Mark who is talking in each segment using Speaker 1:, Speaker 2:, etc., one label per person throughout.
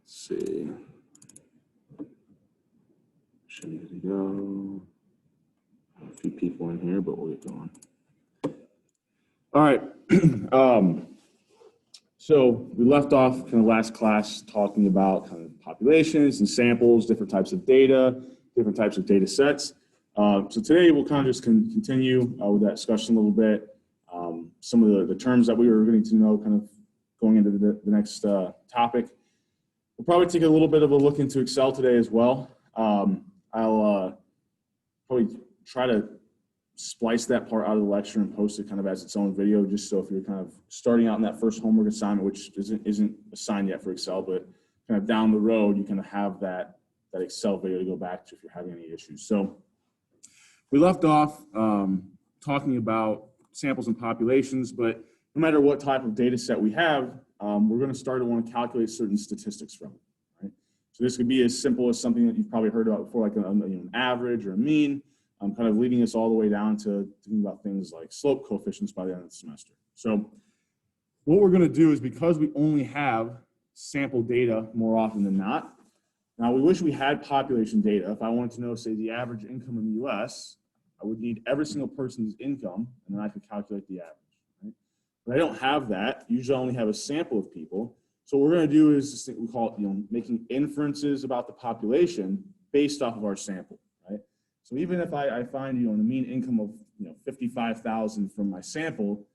Speaker 1: see. Should be good to go. A few people in here, but we'll get going. All right. So we left off kind of last class talking about kind of populations and samples, different types of data, different types of data sets. So today we'll kind of just continue with that discussion a little bit. Some of the terms that we were getting to know kind of going into the next topic. We'll probably take a little bit of a look into Excel today as well. I'll probably try to splice that part out of the lecture and post it kind of as its own video, just so if you're kind of starting out in that first homework assignment, which isn't assigned yet for Excel, but kind of down the road, you kind of have that Excel video to go back to if you're having any issues. So we left off talking about samples and populations, but no matter what type of data set we have, we're going to start to want to calculate certain statistics from it. Right? So this could be as simple as something that you've probably heard about before, like an average or a mean, kind of leading us all the way down to thinking about things like slope coefficients by the end of the semester. So what we're going to do is, because we only have sample data more often than not, now we wish we had population data. If I wanted to know, say, the average income in the US, I would need every single person's income, and then I could calculate the average. Right? But I don't have that. Usually I only have a sample of people. So what we're going to do is this thing we call it, making inferences about the population based off of our sample. Right? So even if I find the mean income of 55,000 from my sample,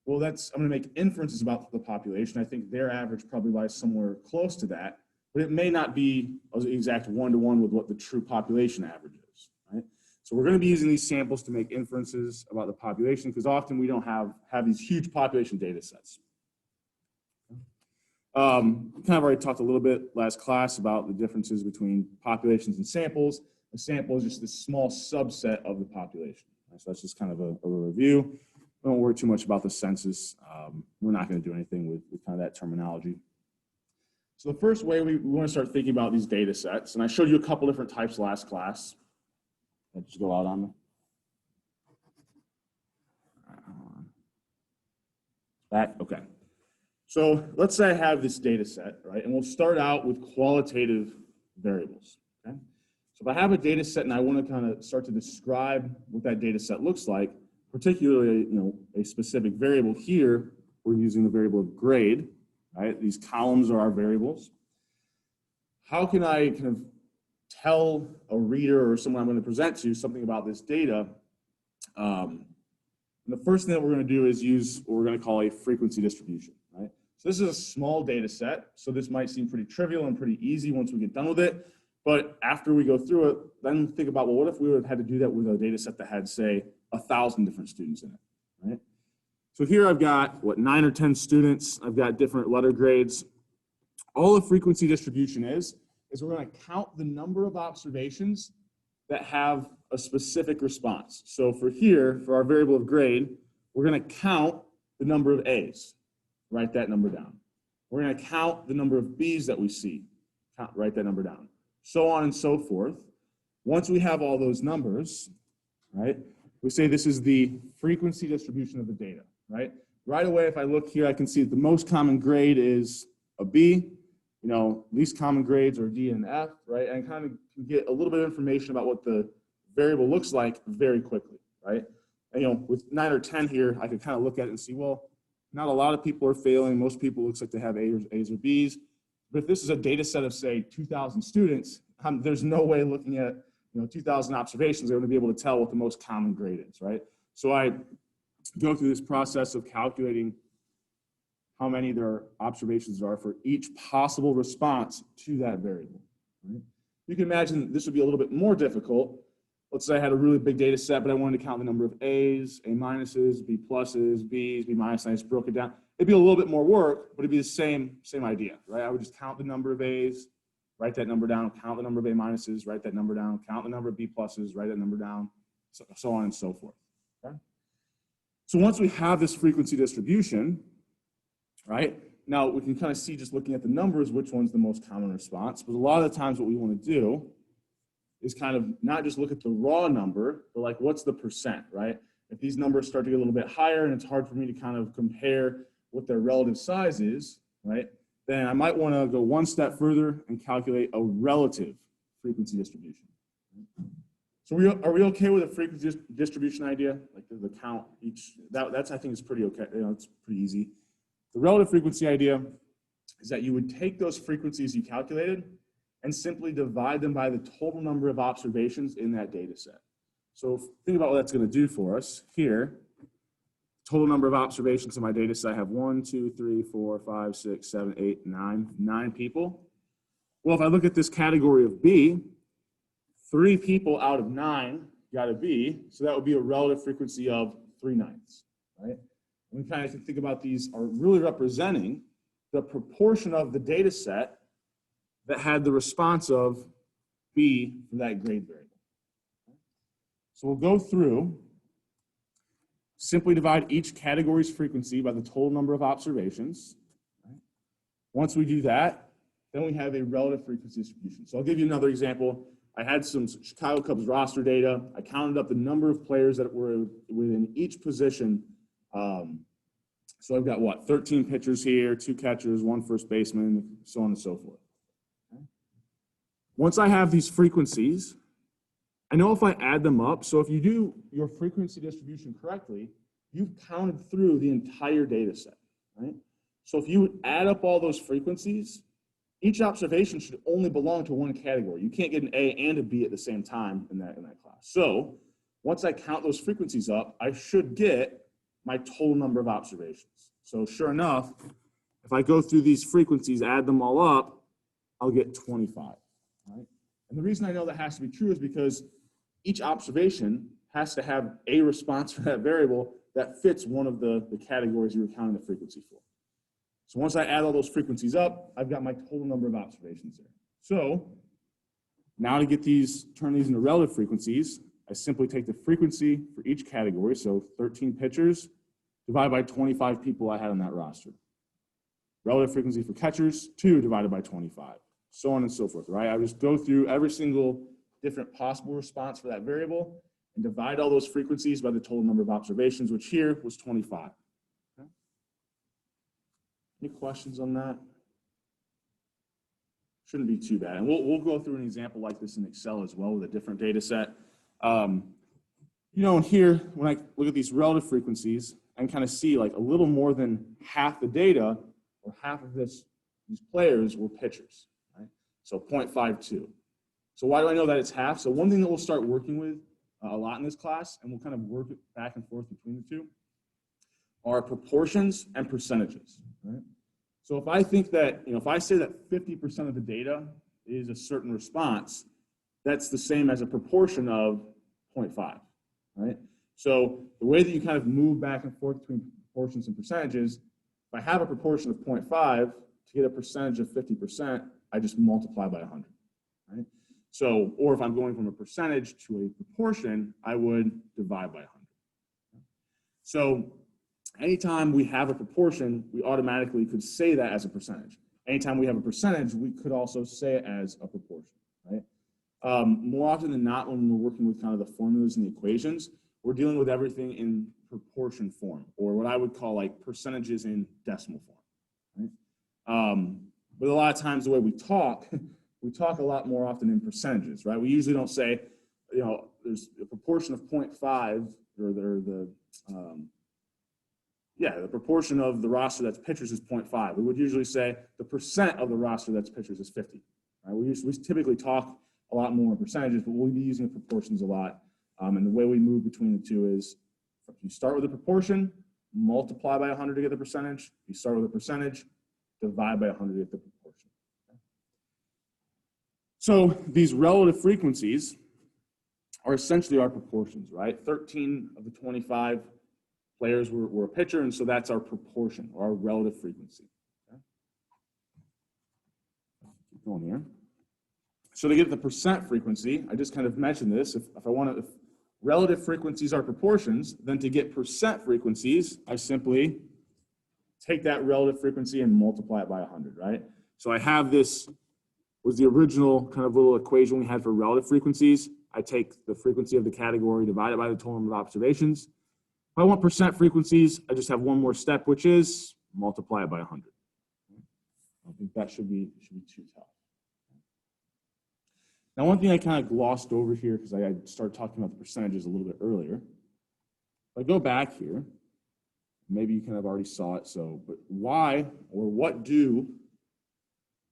Speaker 1: well, I'm going to make inferences about the population. I think their average probably lies somewhere close to that, but it may not be an exact one-to-one with what the true population average is. Right? So we're going to be using these samples to make inferences about the population, because often we don't have these huge population data sets. Kind of already talked a little bit last class about the differences between populations and samples. A sample is just this small subset of the population. Right? So that's just kind of a review. Don't worry too much about the census. We're not going to do anything with kind of that terminology. So the first way we want to start thinking about these data sets, and I showed you a couple different types last class. That just go out on me. Back, okay. So let's say I have this data set, right? And we'll start out with qualitative variables, okay? So if I have a data set and I want to kind of start to describe what that data set looks like, particularly, a specific variable here, we're using the variable of grade, right? These columns are our variables. How can I kind of tell a reader or someone I'm going to present to something about this data? And the first thing that we're going to do is use what we're going to call a frequency distribution, right? So this is a small data set, so this might seem pretty trivial and pretty easy once we get done with it. But after we go through it, then think about, well, what if we would have had to do that with a data set that had, say, 1,000 different students in it, right? So here I've got, 9 or 10 students. I've got different letter grades. All a frequency distribution is we're going to count the number of observations that have a specific response. So for our variable of grade, we're going to count the number of A's. Write that number down. We're going to count the number of B's that we see. Write that number down. So on and so forth. Once we have all those numbers, right, we say this is the frequency distribution of the data, right? Right away, if I look here, I can see that the most common grade is a B. Least common grades are D and F, right? And kind of can get a little bit of information about what the variable looks like very quickly, right? And, with 9 or 10 here, I could kind of look at it and see, well, not a lot of people are failing. Most people looks like they have A's or B's. But if this is a data set of, say, 2,000 students, there's no way looking at 2,000 observations, they're going to be able to tell what the most common grade is, right? So I go through this process of calculating how many their observations are for each possible response to that variable. Right? You can imagine this would be a little bit more difficult. Let's say I had a really big data set, but I wanted to count the number of A's, A minuses, B pluses, B's, B minuses, and I just broke it down. It'd be a little bit more work, but it'd be the same idea, right? I would just count the number of A's, write that number down, count the number of A minuses, write that number down, count the number of B pluses, write that number down, so on and so forth. Okay? So once we have this frequency distribution, right, now we can kind of see, just looking at the numbers, which one's the most common response. But a lot of the times what we want to do is kind of not just look at the raw number, but like, what's the percent, right? If these numbers start to get a little bit higher and it's hard for me to kind of compare what their relative size is, right, then I might want to go one step further and calculate a relative frequency distribution. So are we okay with a frequency distribution idea? Like the count each, that's I think is pretty okay, it's pretty easy. The relative frequency idea is that you would take those frequencies you calculated and simply divide them by the total number of observations in that data set. So think about what that's going to do for us. Here, total number of observations in my data set, I have 1, 2, 3, 4, 5, 6, 7, 8, 9 people. Well, if I look at this category of B, 3 people out of 9 got a B, so that would be a relative frequency of 3/9, right? And we kind of think about these are really representing the proportion of the data set that had the response of B for that grade variable. So we'll go through, simply divide each category's frequency by the total number of observations. Right? Once we do that, then we have a relative frequency distribution. So I'll give you another example. I had some Chicago Cubs roster data. I counted up the number of players that were within each position. So I've got what, 13 pitchers here, 2 catchers, 1 first baseman, so on and so forth. Okay. Once I have these frequencies, I know if I add them up, so if you do your frequency distribution correctly, you've counted through the entire data set, right? So if you add up all those frequencies, each observation should only belong to one category. You can't get an A and a B at the same time in that class. So once I count those frequencies up, I should get my total number of observations. So sure enough, if I go through these frequencies, add them all up, I'll get 25, right? And the reason I know that has to be true is because each observation has to have a response for that variable that fits one of the categories you were counting the frequency for. So once I add all those frequencies up, I've got my total number of observations there. So now to get these, turn these into relative frequencies, I simply take the frequency for each category, so 13 pitchers, divided by 25 people I had on that roster. Relative frequency for catchers, 2 divided by 25, so on and so forth, right? I just go through every single different possible response for that variable and divide all those frequencies by the total number of observations, which here was 25. Okay. Any questions on that? Shouldn't be too bad. And we'll go through an example like this in Excel as well with a different data set. You know, and here, when I look at these relative frequencies, I can kind of see like a little more than half the data or half of these players were pitchers, right? So 0.52. So why do I know that it's half? So one thing that we'll start working with a lot in this class, and we'll kind of work it back and forth between the two, are proportions and percentages, right? So if I think that, you know, if I say that 50% of the data is a certain response, that's the same as a proportion of 0.5, right? So the way that you kind of move back and forth between proportions and percentages, if I have a proportion of 0.5, to get a percentage of 50%, I just multiply by 100, right? So, or if I'm going from a percentage to a proportion, I would divide by 100. So anytime we have a proportion, we automatically could say that as a percentage. Anytime we have a percentage, we could also say it as a proportion, right? More often than not, when we're working with kind of the formulas and the equations, we're dealing with everything in proportion form, or what I would call like percentages in decimal form, right? But a lot of times the way we talk a lot more often in percentages, right? We usually don't say, you know, there's a proportion of 0.5, or the proportion of the roster that's pitchers is 0.5. We would usually say the percent of the roster that's pitchers is 50, right? We typically talk a lot more in percentages, but we'll be using proportions a lot. And the way we move between the two is you start with a proportion, multiply by 100 to get the percentage. You start with a percentage, divide by 100 to get the proportion. Okay? So these relative frequencies are essentially our proportions, right? 13 of the 25 players were a pitcher, and so that's our proportion, or our relative frequency. Okay? Keep going here. So to get the percent frequency, I just kind of mentioned this. If relative frequencies are proportions, then to get percent frequencies, I simply take that relative frequency and multiply it by 100, right? So I have this, was the original kind of little equation we had for relative frequencies. I take the frequency of the category, divide it by the total number of observations. If I want percent frequencies, I just have one more step, which is multiply it by 100. that should be 2 tau. Now, one thing I kind of glossed over here because I started talking about the percentages a little bit earlier. If I go back here, maybe you kind of already saw it, but why or what do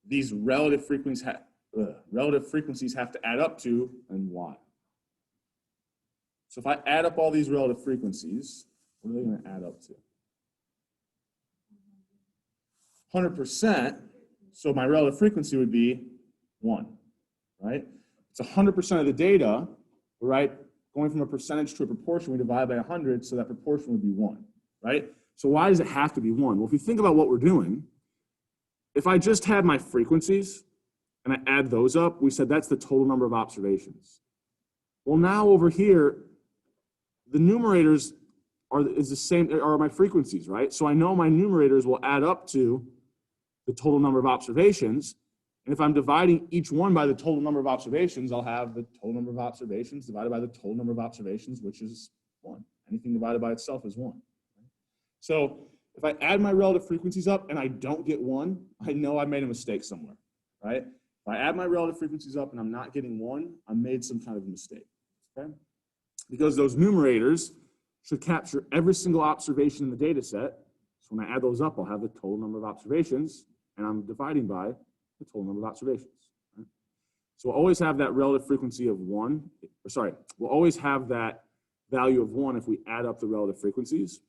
Speaker 1: these relative frequencies have to add up to, and why? So if I add up all these relative frequencies, what are they going to add up to? 100%, so my relative frequency would be 1, right? It's 100% of the data, right? Going from a percentage to a proportion, we divide by 100, so that proportion would be 1, right? So why does it have to be 1? Well, if you think about what we're doing, if I just had my frequencies and I add those up, we said that's the total number of observations. Well, now over here, the numerators is the same, are my frequencies, right? So I know my numerators will add up to the total number of observations. And if I'm dividing each one by the total number of observations, I'll have the total number of observations divided by the total number of observations, which is 1. Anything divided by itself is 1. So if I add my relative frequencies up and I don't get 1, I know I made a mistake somewhere, right? If I add my relative frequencies up and I'm not getting 1, I made some kind of a mistake, okay? Because those numerators should capture every single observation in the data set. So when I add those up, I'll have the total number of observations, and I'm dividing by the total number of observations. Right? So we'll always have that relative frequency of 1, we'll always have that value of 1 if we add up the relative frequencies.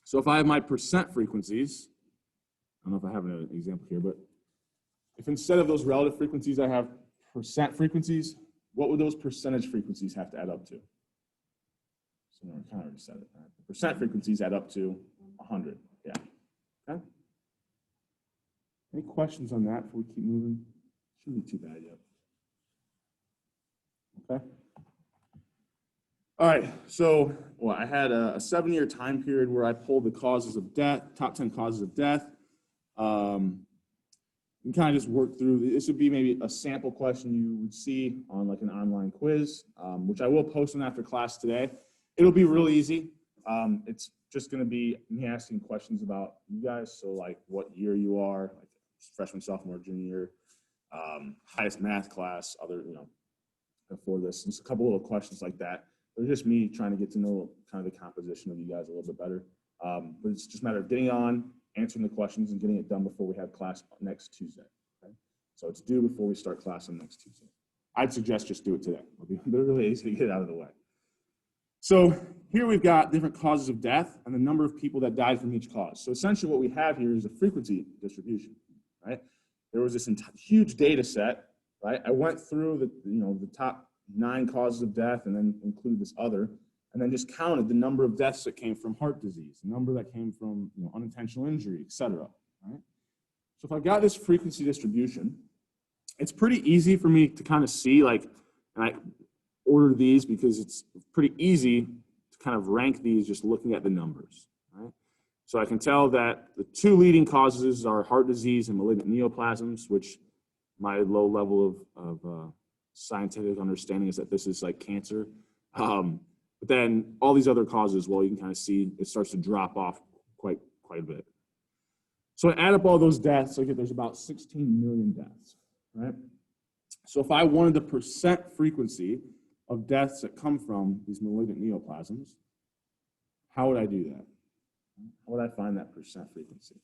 Speaker 1: So if I have my percent frequencies, I don't know if I have an example here, but if instead of those relative frequencies I have percent frequencies, what would those percentage frequencies have to add up to? So I kind of already said it. Right? The percent frequencies add up to 100. Yeah. Okay. Any questions on that before we keep moving? Shouldn't be too bad yet. Okay. All right. So, well, I had a 7-year time period where I pulled the causes of death, top 10 causes of death. You can kind of just work through. This would be maybe a sample question you would see on like an online quiz, which I will post on after class today. It'll be real easy. It's just going to be me asking questions about you guys. So like what year you are, like freshman, sophomore, junior year, highest math class, other, before this. Just a couple little questions like that. They're just me trying to get to know kind of the composition of you guys a little bit better. But it's just a matter of getting on, answering the questions, and getting it done before we have class next Tuesday. Okay? So it's due before we start class on next Tuesday. I'd suggest just do it today. They're really easy to get out of the way. So here we've got different causes of death and the number of people that died from each cause. So essentially what we have here is a frequency distribution, right? There was this huge data set, right? I went through the top 9 causes of death and then included this other, and then just counted the number of deaths that came from heart disease, the number that came from unintentional injury, et cetera, right? So if I got this frequency distribution, it's pretty easy for me to kind of see, and I order these because it's pretty easy to kind of rank these just looking at the numbers, right? So I can tell that the 2 leading causes are heart disease and malignant neoplasms, which my low level of scientific understanding is that this is like cancer. But then all these other causes, well, you can kind of see it starts to drop off quite a bit. So I add up all those deaths, I get there's about 16 million deaths, right? So if I wanted the percent frequency of deaths that come from these malignant neoplasms, how would I do that? How would I find that percent frequency?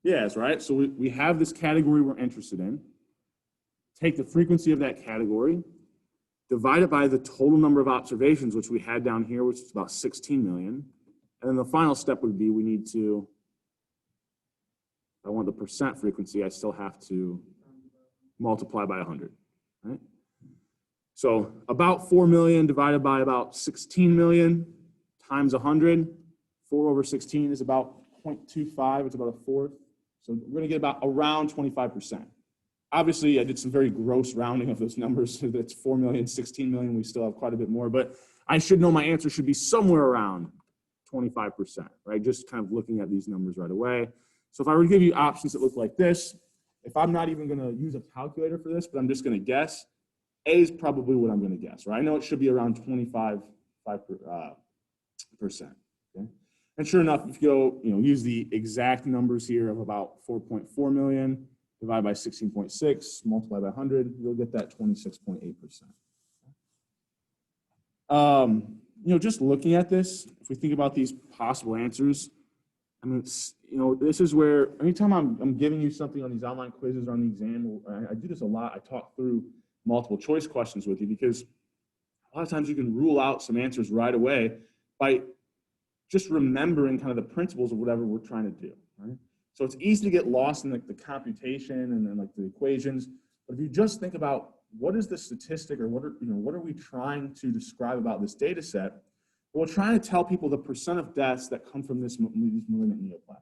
Speaker 1: Yes, right? So we have this category we're interested in. Take the frequency of that category, divide it by the total number of observations, which we had down here, which is about 16 million. And then the final step would be we need to, if I want the percent frequency, I still have to multiply by 100, right? So about 4 million divided by about 16 million times 100. 4 over 16 is about 0.25. It's about a fourth. So we're going to get about around 25%. Obviously, I did some very gross rounding of those numbers. So that's 4 million, 16 million. We still have quite a bit more. But I should know my answer should be somewhere around 25%, right? Just kind of looking at these numbers right away. So if I were to give you options that look like this, if I'm not even going to use a calculator for this, but I'm just going to guess, A is probably what I'm going to guess, right? I know it should be around 25%. Okay? And sure enough, if you go, use the exact numbers here of about 4.4 million, divide by 16.6, multiply by 100, you'll get that 26.8%. Just looking at this, if we think about these possible answers, I mean, this is where anytime I'm giving you something on these online quizzes or on the exam, I do this a lot. I talk through multiple choice questions with you because a lot of times you can rule out some answers right away by just remembering kind of the principles of whatever we're trying to do, right? So it's easy to get lost in like the computation and then like the equations, but if you just think about what is the statistic or what are we trying to describe about this data set, well, we're trying to tell people the percent of deaths that come from these malignant neoplasms.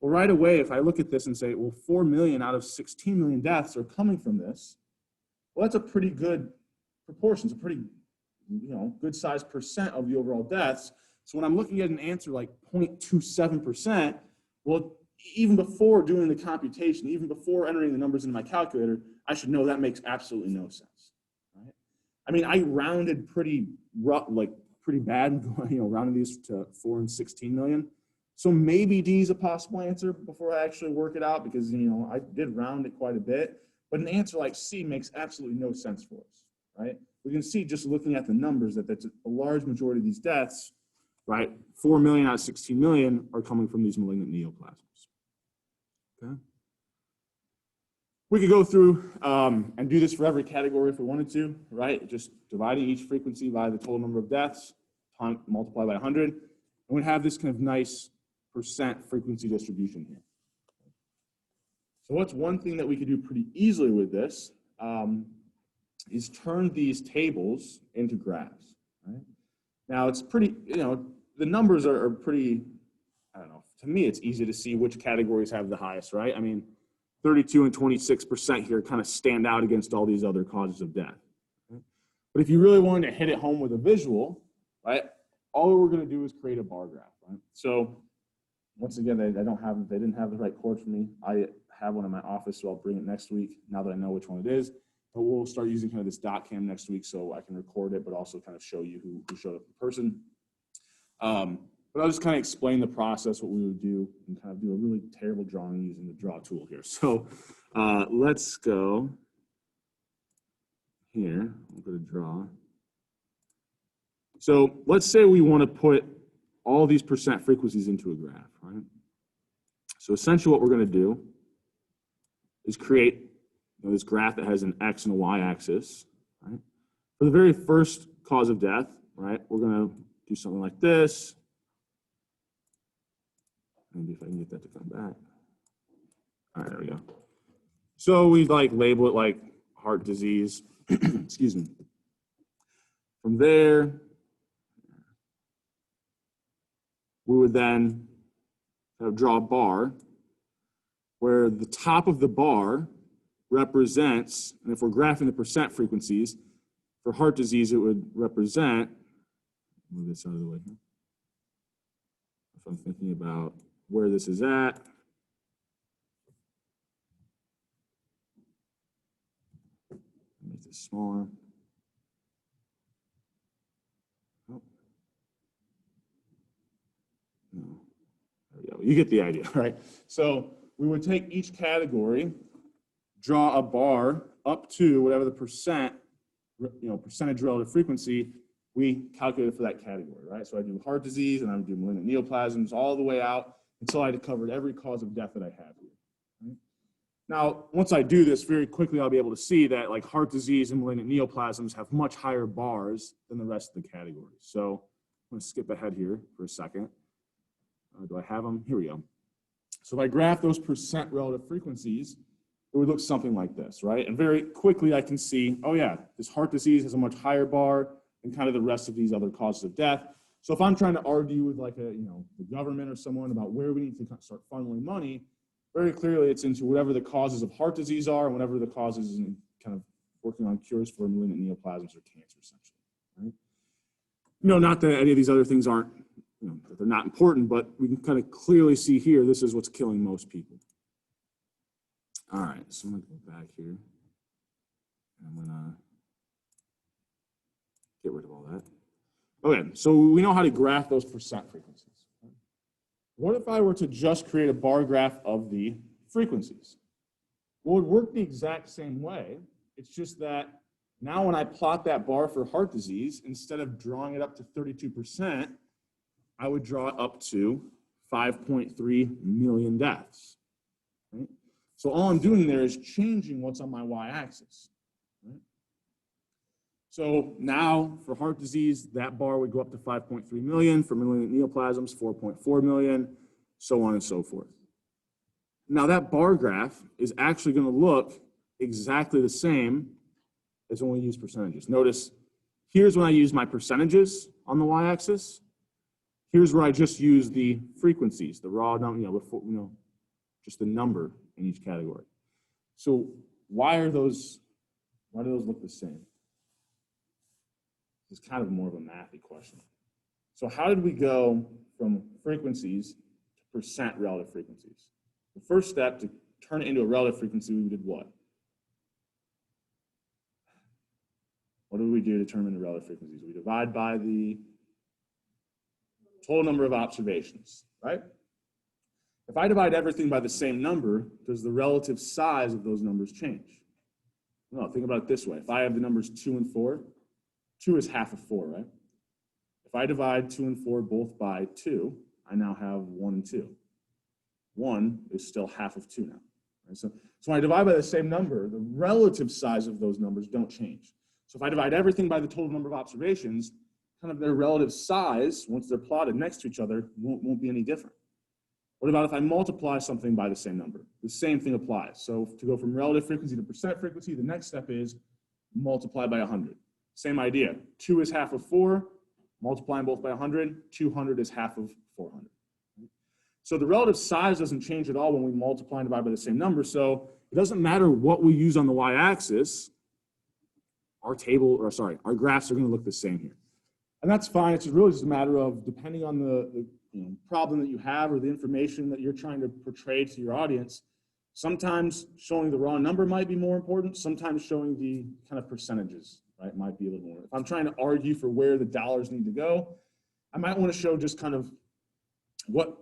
Speaker 1: Well, right away, if I look at this and say, well, 4 million out of 16 million deaths are coming from this, well, that's a pretty good proportion. It's a pretty, good sized percent of the overall deaths. So when I'm looking at an answer like 0.27%, well, even before doing the computation, even before entering the numbers into my calculator, I should know that makes absolutely no sense, right? I mean, I rounded pretty rough, like pretty bad, rounding these to 4 and 16 million. So maybe D is a possible answer before I actually work it out because, I did round it quite a bit. But an answer like C makes absolutely no sense for us, right? We can see just looking at the numbers that that's a large majority of these deaths, right? 4 million out of 16 million are coming from these malignant neoplasms. Okay. We could go through and do this for every category if we wanted to, right? Just dividing each frequency by the total number of deaths, multiply by 100, and we'd have this kind of nice percent frequency distribution here. So what's one thing that we could do pretty easily with this is turn these tables into graphs, right? Now it's pretty, the numbers are pretty, I don't know, to me it's easy to see which categories have the highest, right? I mean, 32 and 26% here kind of stand out against all these other causes of death. Right? But if you really wanted to hit it home with a visual, right, all we're going to do is create a bar graph, right? So once again, they didn't have the right cord for me. I have one in my office, so I'll bring it next week now that I know which one it is. But we'll start using kind of this dot cam next week so I can record it, but also kind of show you who showed up in person. But I'll just kind of explain the process, what we would do, and kind of do a really terrible drawing using the draw tool here. So let's go here. We'll go to draw. So let's say we want to put all these percent frequencies into a graph, right? So essentially what we're going to do is create this graph that has an X and a Y axis, right? For the very first cause of death, right, we're going to do something like this. Maybe if I can get that to come back. All right, there we go. So we label it like heart disease, excuse me. From there, we would then draw a bar where the top of the bar represents, and if we're graphing the percent frequencies, for heart disease, it would represent, move this out of the way here. If I'm thinking about where this is at, make this smaller. Oh. No. There we go. You get the idea, right? So we would take each category, draw a bar up to whatever the percentage relative frequency we calculated for that category, right? So I do heart disease and I would do malignant neoplasms all the way out until I had covered every cause of death that I have here. Right? Now, once I do this, very quickly I'll be able to see that heart disease and malignant neoplasms have much higher bars than the rest of the categories. So I'm going to skip ahead here for a second. Do I have them? Here we go. So if I graph those percent relative frequencies, it would look something like this, right? And very quickly I can see, oh yeah, this heart disease has a much higher bar than kind of the rest of these other causes of death. So if I'm trying to argue with the government or someone about where we need to start funneling money, very clearly it's into whatever the causes of heart disease are and whatever the causes in kind of working on cures for malignant neoplasms or cancer, essentially, right? Not that any of these other things aren't, that they're not important, but we can kind of clearly see here, this is what's killing most people. All right, so I'm gonna go back here. I'm gonna get rid of all that. Okay, so we know how to graph those percent frequencies. What if I were to just create a bar graph of the frequencies? Well, it would work the exact same way. It's just that now when I plot that bar for heart disease, instead of drawing it up to 32%, I would draw it up to 5.3 million deaths. Right? So all I'm doing there is changing what's on my y-axis. Right? So now for heart disease, that bar would go up to 5.3 million. For malignant neoplasms, 4.4 million, so on and so forth. Now that bar graph is actually going to look exactly the same as when we use percentages. Notice, here's when I use my percentages on the y-axis. Here's where I just use the frequencies, the raw number, just the number in each category. So why do those look the same? It's kind of more of a mathy question. So how did we go from frequencies to percent relative frequencies? The first step to turn it into a relative frequency, we did what? What do we do to determine the relative frequencies? We divide by the total number of observations, right? If I divide everything by the same number, does the relative size of those numbers change? No, think about it this way. If I have the numbers 2 and 4, 2 is half of 4, right? If I divide 2 and 4 both by 2, I now have 1 and 2. 1 is still half of 2 now. Right? So when I divide by the same number, the relative size of those numbers don't change. So if I divide everything by the total number of observations, kind of their relative size, once they're plotted next to each other, won't be any different. What about if I multiply something by the same number? The same thing applies. So to go from relative frequency to percent frequency, the next step is multiply by 100. Same idea. 2 is half of 4. Multiplying both by 100. 200 is half of 400. So the relative size doesn't change at all when we multiply and divide by the same number. So it doesn't matter what we use on the y-axis. Our graphs are going to look the same here. And that's fine. It's really just a matter of, depending on the problem that you have or the information that you're trying to portray to your audience, sometimes showing the raw number might be more important. Sometimes showing the kind of percentages, right, might be a little more. If I'm trying to argue for where the dollars need to go, I might want to show just kind of what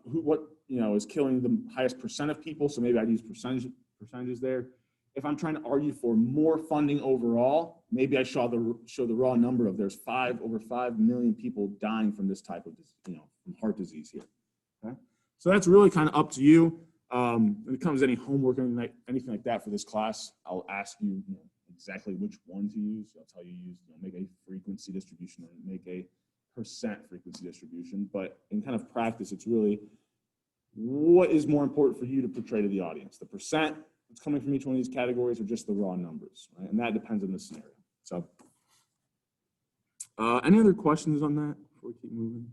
Speaker 1: is killing the highest percent of people. So maybe I'd use percentages there. If I'm trying to argue for more funding overall, maybe I show the raw number of there's over 5 million people dying from this type of, from heart disease here. Okay? So that's really kind of up to you. When it comes to any homework or anything like that for this class, I'll ask you, exactly which one to use. I'll tell you make a frequency distribution or make a percent frequency distribution. But in kind of practice, it's really what is more important for you to portray to the audience, the percent that's coming from each one of these categories or just the raw numbers, right? And that depends on the scenario. So any other questions on that before we keep moving?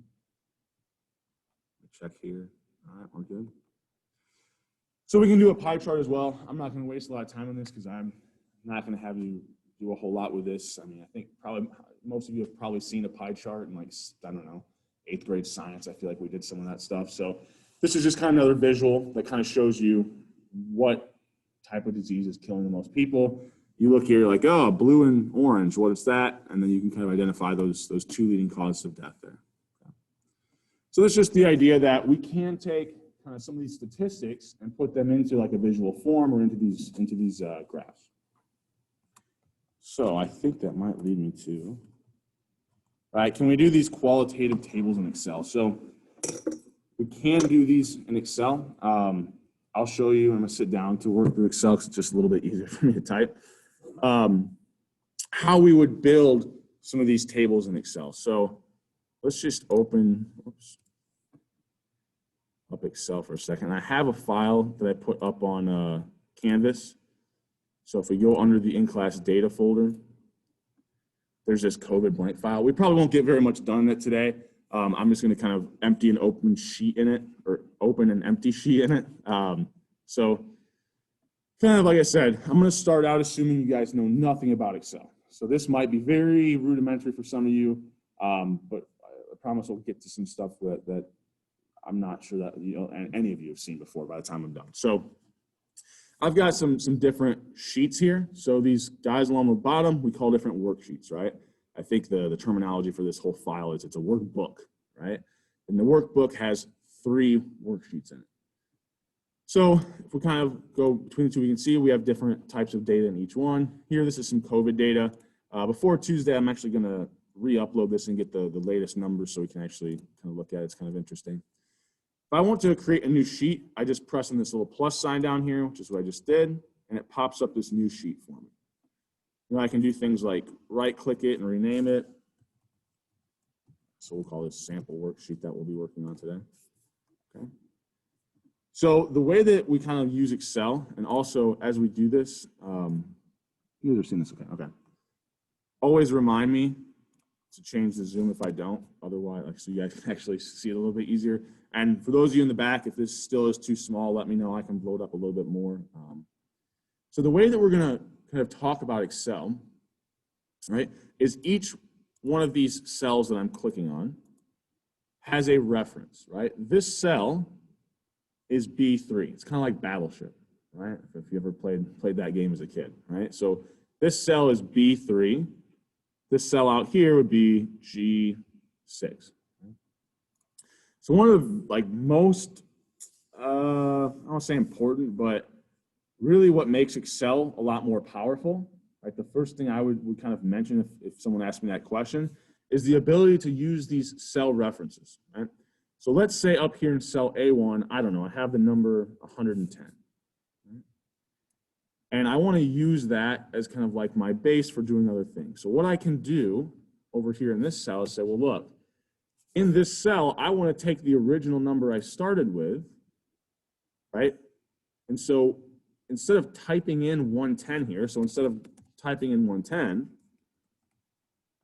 Speaker 1: Check here. All right, we're good. So we can do a pie chart as well. I'm not going to waste a lot of time on this because I'm not going to have you do a whole lot with this. I mean, I think probably most of you have probably seen a pie chart in, like, I don't know, 8th grade science. I feel like we did some of that stuff. So this is just kind of another visual that kind of shows you what type of disease is killing the most people. You look here, you're like, oh, blue and orange, what is that? And then you can kind of identify those 2 leading causes of death there. Okay. So that's just the idea that we can take kind of some of these statistics and put them into like a visual form or into these graphs. So I think that might lead me to, all right, can we do these qualitative tables in Excel? So we can do these in Excel. I'll show you. I'm going to sit down to work through Excel because it's just a little bit easier for me to type. How we would build some of these tables in Excel. So let's just open up Excel for a second. I have a file that I put up on Canvas. So if we go under the in-class data folder, there's this COVID blank file. We probably won't get very much done in it today. I'm just going to kind of empty an open sheet in it, or open an empty sheet in it. So kind of like I said, I'm going to start out assuming you guys know nothing about Excel. So this might be very rudimentary for some of you, but I promise we'll get to some stuff that I'm not sure that any of you have seen before by the time I'm done. So I've got some different sheets here. So these guys along the bottom, we call different worksheets, right? I think the terminology for this whole file is it's a workbook, right? And the workbook has 3 worksheets in it. So if we kind of go between the two, we can see we have different types of data in each one. Here, this is some COVID data. Before Tuesday, I'm actually going to re-upload this and get the latest numbers so we can actually kind of look at it. It's kind of interesting. If I want to create a new sheet, I just press on this little plus sign down here, which is what I just did, and it pops up this new sheet for me. You know, I can do things like right-click it and rename it. So we'll call this sample worksheet that we'll be working on today. Okay. So the way that we kind of use Excel, and also as we do this, you guys are seeing this, okay. Always remind me to change the zoom if I don't, otherwise, like, so you guys can actually see it a little bit easier. And for those of you in the back, if this still is too small, let me know. I can blow it up a little bit more. So the way that we're gonna kind of talk about Excel, right, is each one of these cells that I'm clicking on has a reference, right? This cell is B3. It's kind of like Battleship, right? If you ever played that game as a kid, right? So this cell is B3. This cell out here would be G6. So one of the like most, I don't want to say important, but really what makes Excel a lot more powerful, right? The first thing I would kind of mention if someone asked me that question is the ability to use these cell references, right? So let's say up here in cell A1, I don't know, I have the number 110. Right? And I want to use that as kind of like my base for doing other things. So what I can do over here in this cell is say, well, look, in this cell, I want to take the original number I started with, right? And so instead of typing in 110 here, so instead of typing in 110,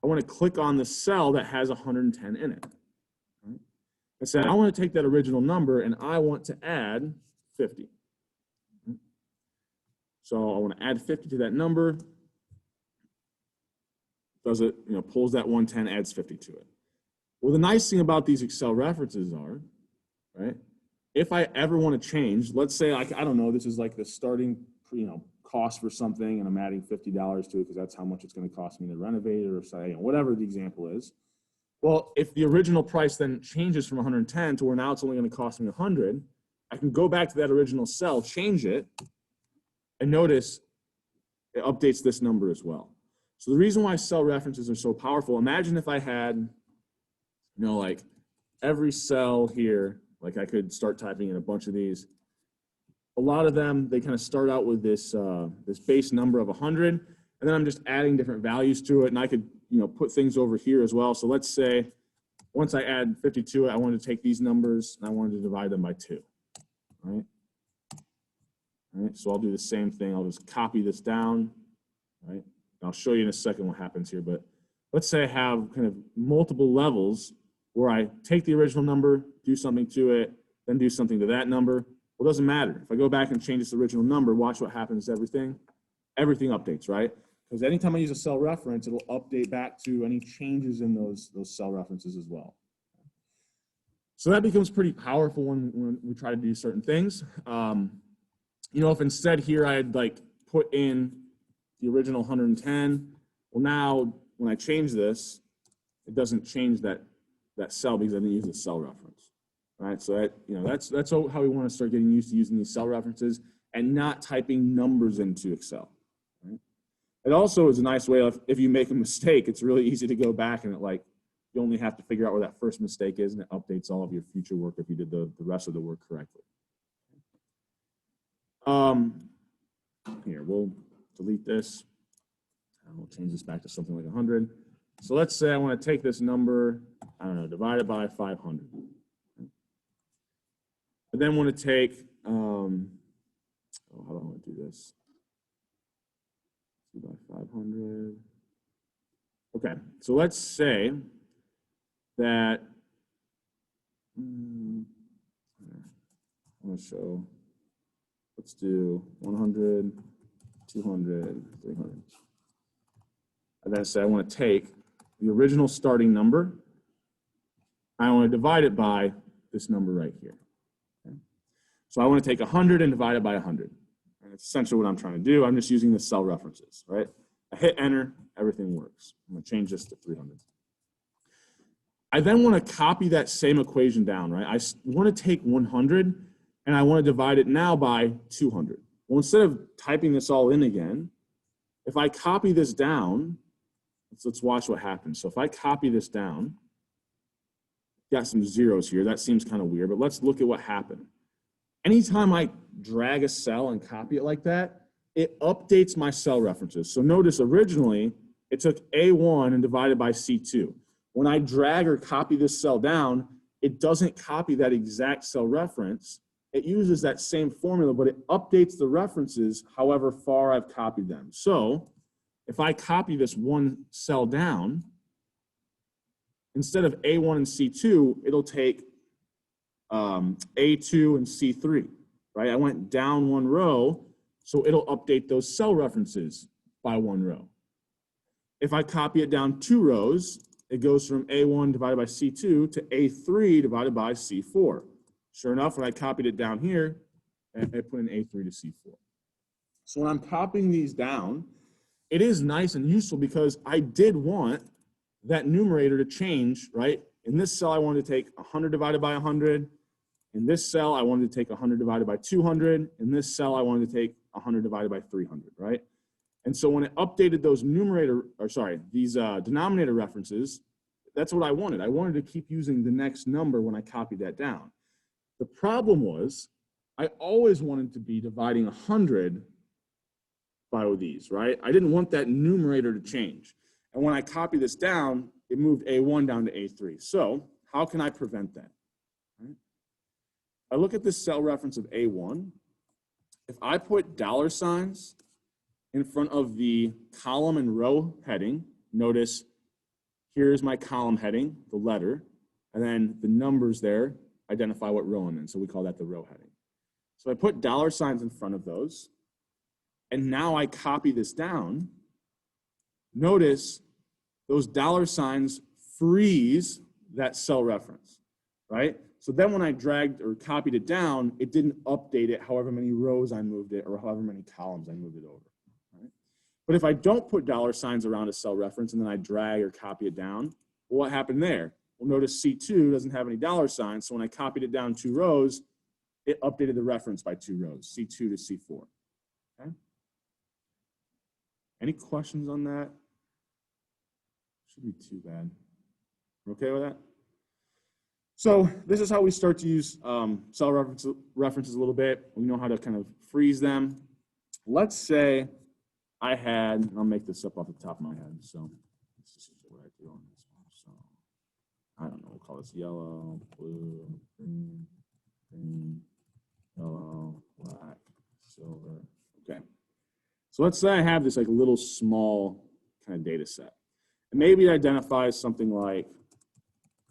Speaker 1: I want to click on the cell that has 110 in it. Right? I said, I want to take that original number and I want to add 50. Right? So I want to add 50 to that number. Does it, you know, pulls that 110, adds 50 to it. Well, the nice thing about these Excel references are, right, if I ever want to change, let's say, like, I don't know, this is like the starting, you know, cost for something, and I'm adding $50 to it because that's how much it's going to cost me to renovate it, or say, you know, whatever the example is. Well, if the original price then changes from 110 to where now it's only going to cost me 100, I can go back to that original cell, change it, and notice it updates this number as well. So the reason why cell references are so powerful, imagine if I had, you know, like every cell here, like I could start typing in a bunch of these. A lot of them, they kind of start out with this, this base number of 100, and then I'm just adding different values to it, and I could, you know, put things over here as well. So let's say once I add 50 to it, I wanted to take these numbers and I wanted to divide them by 2, right? All right, so I'll do the same thing. I'll just copy this down, right? I'll show you in a second what happens here, but let's say I have kind of multiple levels where I take the original number, do something to it, then do something to that number. Well, it doesn't matter. If I go back and change this original number, watch what happens to everything. Everything updates, right? Because anytime I use a cell reference, it'll update back to any changes in those cell references as well. So that becomes pretty powerful when we try to do certain things. You know, if instead here I had like put in the original 110, well now when I change this, it doesn't change that cell because I didn't use the cell reference, right? So that, you know, that's how we want to start getting used to using these cell references and not typing numbers into Excel. Right? It also is a nice way of, if you make a mistake, it's really easy to go back and you only have to figure out where that first mistake is, and it updates all of your future work if you did the rest of the work correctly. Here, we'll delete this. We'll change this back to something like 100. So let's say I want to take this number, I don't know, divide it by 500. I then want to take, how do I want to do this? 2 by 500. Okay, so let's say that, I want to show, let's do 100, 200, 300. And then say I want to take the original starting number. I want to divide it by this number right here. Okay? So I want to take 100 and divide it by 100. And it's essentially what I'm trying to do. I'm just using the cell references, right? I hit enter, everything works. I'm going to change this to 300. I then want to copy that same equation down, right? I want to take 100 and I want to divide it now by 200. Well, instead of typing this all in again, if I copy this down, let's watch what happens. So if I copy this down, got some zeros here. That seems kind of weird, but let's look at what happened. Anytime I drag a cell and copy it like that, it updates my cell references. So notice originally, it took A1 and divided by C2. When I drag or copy this cell down, it doesn't copy that exact cell reference. It uses that same formula, but it updates the references however far I've copied them. So if I copy this one cell down, instead of A1 and C2, it'll take A2 and C3, right? I went down one row, so it'll update those cell references by one row. If I copy it down 2 rows, it goes from A1 divided by C2 to A3 divided by C4. Sure enough, when I copied it down here, I put in A3 to C4. So when I'm copying these down, it is nice and useful because I did want that numerator to change, right? In this cell, I wanted to take 100 divided by 100. In this cell, I wanted to take 100 divided by 200. In this cell, I wanted to take 100 divided by 300, right? And so when it updated those these denominator references, that's what I wanted. I wanted to keep using the next number when I copied that down. The problem was, I always wanted to be dividing 100 by these, right? I didn't want that numerator to change. And when I copy this down, it moved A1 down to A3. So how can I prevent that? Right? I look at this cell reference of A1. If I put $signs in front of the column and row heading, notice here's my column heading, the letter, and then the numbers there identify what row I'm in. So we call that the row heading. So I put $signs in front of those, and now I copy this down. Notice those $signs freeze that cell reference, right? So then when I dragged or copied it down, it didn't update it however many rows I moved it or however many columns I moved it over, right? But if I don't put $signs around a cell reference and then I drag or copy it down, well, what happened there? Well, notice C2 doesn't have any $signs, so when I copied it down 2 rows, it updated the reference by 2 rows, C2 to C4, okay? Any questions on that? Shouldn't be too bad. We're okay with that? So this is how we start to use cell references a little bit. We know how to kind of freeze them. Let's say I had, I'll make this up off the top of my head. So this is what I do on this one. So I don't know, we'll call this yellow, blue, green, yellow, black, silver. Okay. So let's say I have this like little small kind of data set. And maybe it identifies something like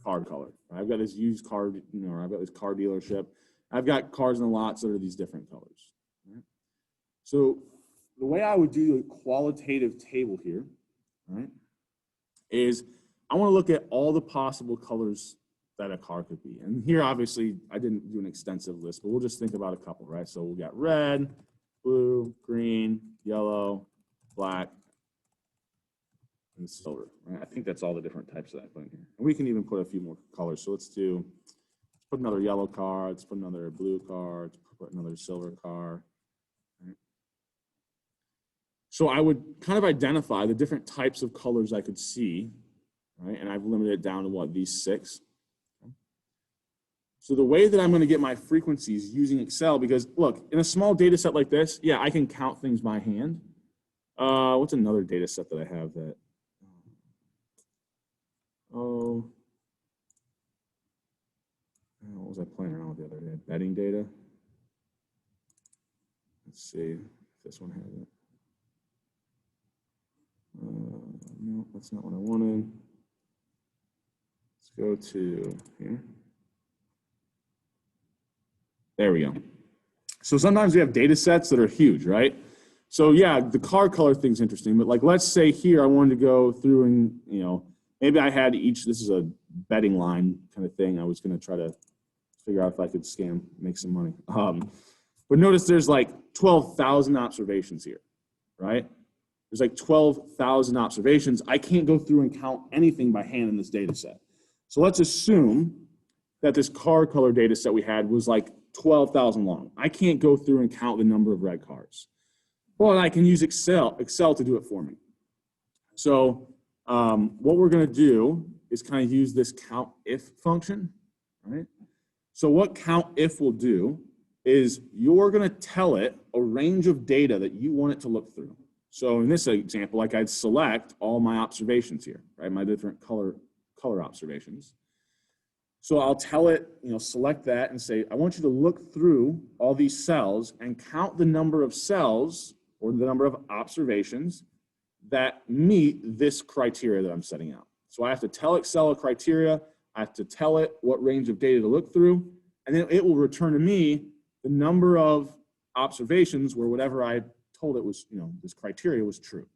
Speaker 1: car color. I've got this used car, I've got this car dealership. I've got cars in the lots that are these different colors. Right? So the way I would do a qualitative table here, right, is I want to look at all the possible colors that a car could be. And here, obviously, I didn't do an extensive list, but we'll just think about a couple, right? So we got red, blue, green, yellow, black, and silver, right? I think that's all the different types that I put in here. And we can even put a few more colors. So let's put another yellow car, let's put another blue car, let's put another silver car. Right? So I would kind of identify the different types of colors I could see, right? And I've limited it down to what, these 6. Okay. So the way that I'm going to get my frequencies using Excel, because look, in a small data set like this, yeah, I can count things by hand. What's another data set that I have that, what was I playing around with the other day? Betting data. Let's see if this one has it. No, that's not what I wanted. Let's go to here. There we go. So sometimes we have data sets that are huge, right? So yeah, the car color thing's interesting, but like let's say here I wanted to go through and, maybe I had each, this is a betting line kind of thing. I was going to try to figure out if I could make some money. But notice there's like 12,000 observations here, right? There's like 12,000 observations. I can't go through and count anything by hand in this data set. So let's assume that this car color data set we had was like 12,000 long. I can't go through and count the number of red cars. Well, I can use Excel to do it for me. So what we're going to do is kind of use this count if function, right? So what count if will do is you're going to tell it a range of data that you want it to look through. So in this example, like I'd select all my observations here, right? My different color observations. So I'll tell it, select that and say, I want you to look through all these cells and count the number of cells or the number of observations that meet this criteria that I'm setting out. So I have to tell Excel a criteria, I have to tell it what range of data to look through, and then it will return to me the number of observations where whatever I told it was, this criteria was true.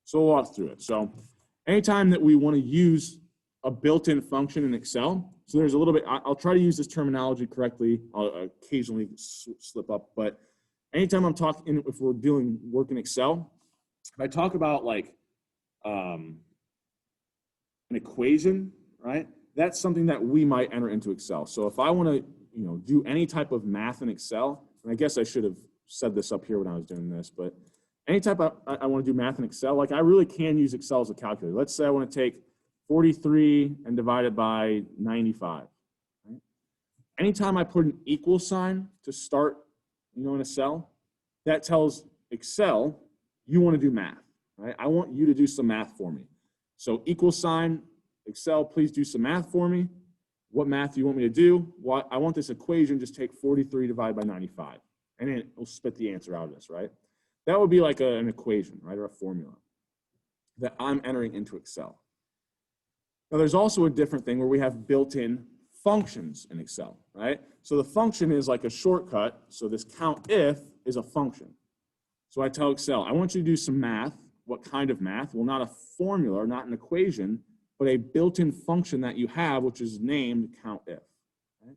Speaker 1: So we'll walk through it. So anytime that we want to use a built-in function in Excel, so there's a little bit, I'll try to use this terminology correctly, I'll occasionally slip up, but anytime I'm talking, if we're work in Excel, if I talk about like an equation, right? That's something that we might enter into Excel. So if I want to, do any type of math in Excel, and I guess I should have said this up here when I was doing this, but any type of, I want to do math in Excel, like I really can use Excel as a calculator. Let's say I want to take 43 and divide it by 95. Right? Anytime I put an equal sign to start, in a cell, that tells Excel, you want to do math, right? I want you to do some math for me. So equal sign, Excel, please do some math for me. What math do you want me to do? I want this equation, just take 43 divided by 95. And then it'll spit the answer out of this, right? That would be like an equation, right, or a formula that I'm entering into Excel. Now, there's also a different thing where we have built-in functions in Excel, right? So the function is like a shortcut. So this count if is a function. So I tell Excel, I want you to do some math. What kind of math? Well, not a formula, not an equation, but a built-in function that you have, which is named count if. Right?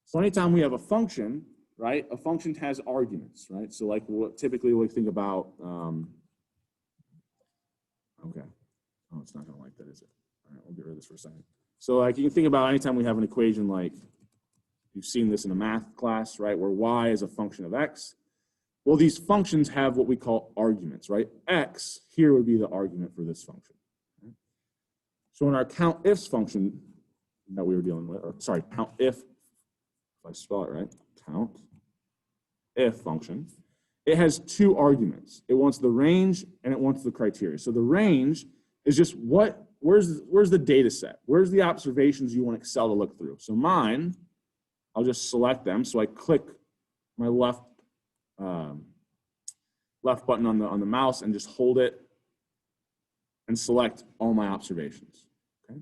Speaker 1: So anytime we have a function, right, a function has arguments, right? So like typically we think about, okay, oh, it's not gonna like that, is it? All right, we'll get rid of this for a second. So like you can think about anytime we have an equation, like you've seen this in a math class, right, where y is a function of x. Well, these functions have what we call arguments, right? X here would be the argument for this function. Right? So in our count ifs function that we were dealing with, or sorry, count if I spell it right, count if function, it has two arguments. It wants the range and it wants the criteria. So the range is just where's the data set? Where's the observations you want Excel to look through? So mine, I'll just select them. So I click my left button on the mouse and just hold it and select all my observations. Okay.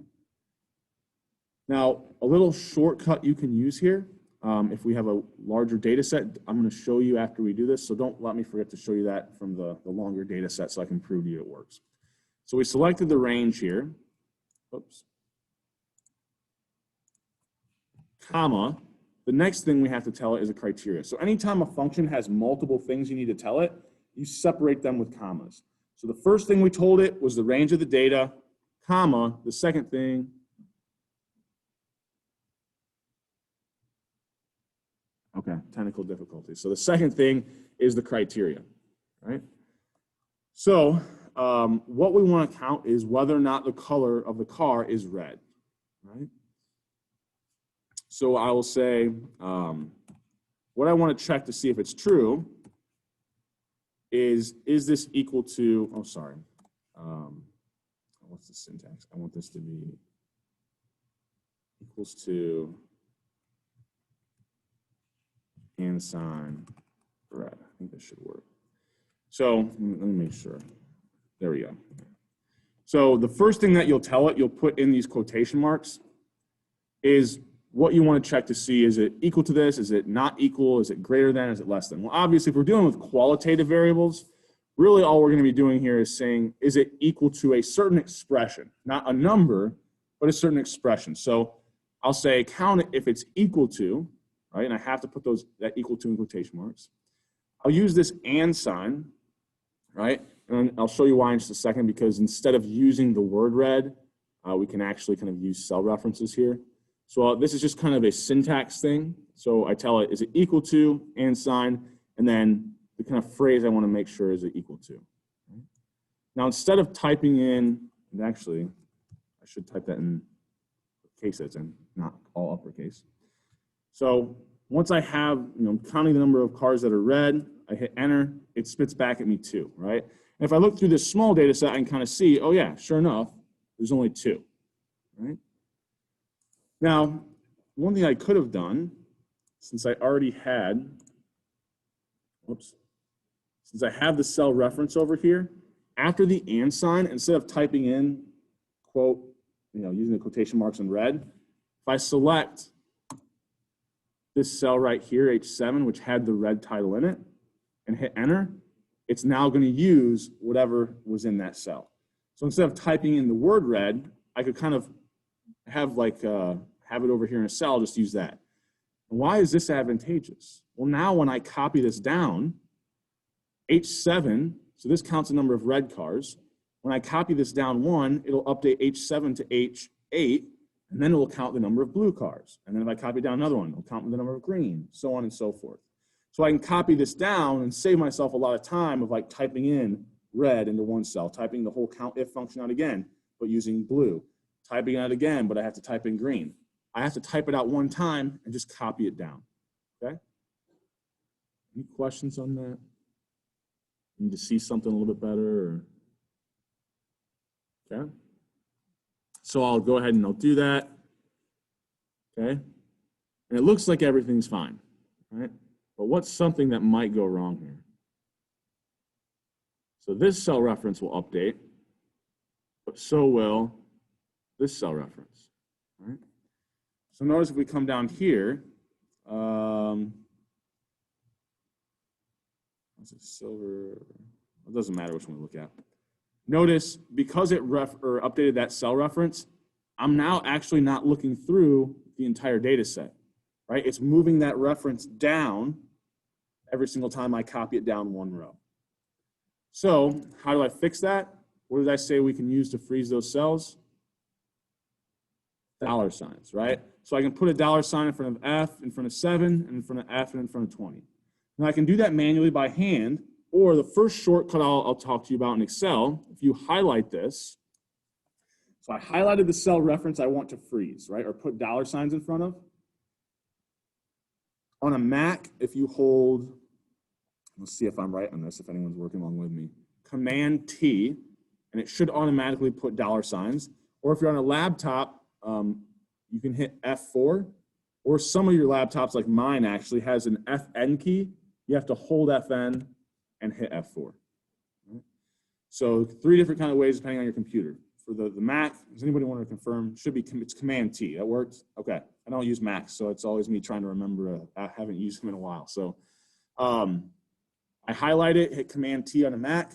Speaker 1: Now, a little shortcut you can use here, if we have a larger data set, I'm going to show you after we do this. So don't let me forget to show you that from the longer data set so I can prove to you it works. So we selected the range here, oops, comma. The next thing we have to tell it is a criteria. So anytime a function has multiple things you need to tell it, you separate them with commas. So the first thing we told it was the range of the data, comma. The second thing, okay, technical difficulty. So the second thing is the criteria, right? So what we want to count is whether or not the color of the car is red, right? So I will say, what I want to check to see if it's true is this equal to, oh, sorry. What's the syntax? I want this to be equals to and sign red. I think this should work. So let me make sure. There we go. So the first thing that you'll tell it, you'll put in these quotation marks, is what you want to check to see. Is it equal to this? Is it not equal? Is it greater than? Is it less than? Well, obviously, if we're dealing with qualitative variables, really all we're going to be doing here is saying, is it equal to a certain expression? Not a number, but a certain expression. So I'll say count it if it's equal to, right? And I have to put that equal to in quotation marks. I'll use this and sign, right? And I'll show you why in just a second, because instead of using the word red, we can actually kind of use cell references here. So this is just kind of a syntax thing. So I tell it, is it equal to, and sign, and then the kind of phrase I want to make sure is it equal to. Now, instead of typing in, and actually, I should type that in case that's in, not all uppercase. So once I have, counting the number of cars that are red, I hit enter, it spits back at me 2, right? And if I look through this small data set, I can kind of see, oh yeah, sure enough, there's only 2, right? Now, one thing I could have done, since I already had, since I have the cell reference over here, after the and sign, instead of typing in, quote, using the quotation marks in red, if I select this cell right here, H7, which had the red title in it, and hit enter, it's now going to use whatever was in that cell. So instead of typing in the word red, I could kind of have have it over here in a cell, just use that. And why is this advantageous? Well, now when I copy this down, H7, so this counts the number of red cars. When I copy this down 1, it'll update H7 to H8, and then it will count the number of blue cars. And then if I copy down another one, it'll count the number of green, so on and so forth. So I can copy this down and save myself a lot of time of typing in red into one cell, typing the whole count if function out again, but using blue, typing it out again, but I have to type in green. I have to type it out one time and just copy it down, okay? Any questions on that? Need to see something a little bit better, or? Okay. So I'll go ahead and I'll do that, okay? And it looks like everything's fine, right? But what's something that might go wrong here? So this cell reference will update, but so will this cell reference, right? So notice if we come down here, is it silver? It doesn't matter which one we look at. Notice because it updated that cell reference, I'm now actually not looking through the entire data set, right? It's moving that reference down every single time I copy it down one row. So how do I fix that? What did I say we can use to freeze those cells? Dollar signs, right? So I can put a dollar sign in front of F, in front of 7, and in front of F, and in front of 20. Now I can do that manually by hand, or the first shortcut I'll talk to you about in Excel, if you highlight this. So I highlighted the cell reference I want to freeze, right? Or put dollar signs in front of. On a Mac, if you hold, let's see if I'm right on this, if anyone's working along with me, Command T, and it should automatically put dollar signs. Or if you're on a laptop, you can hit F4, or some of your laptops, like mine actually, has an FN key. You have to hold FN and hit F4. So 3 different kind of ways depending on your computer. For the Mac, does anybody want to confirm? Should be, it's Command T. That works? Okay. I don't use Macs, so it's always me trying to remember. I haven't used them in a while. So I highlight it, hit Command T on a Mac,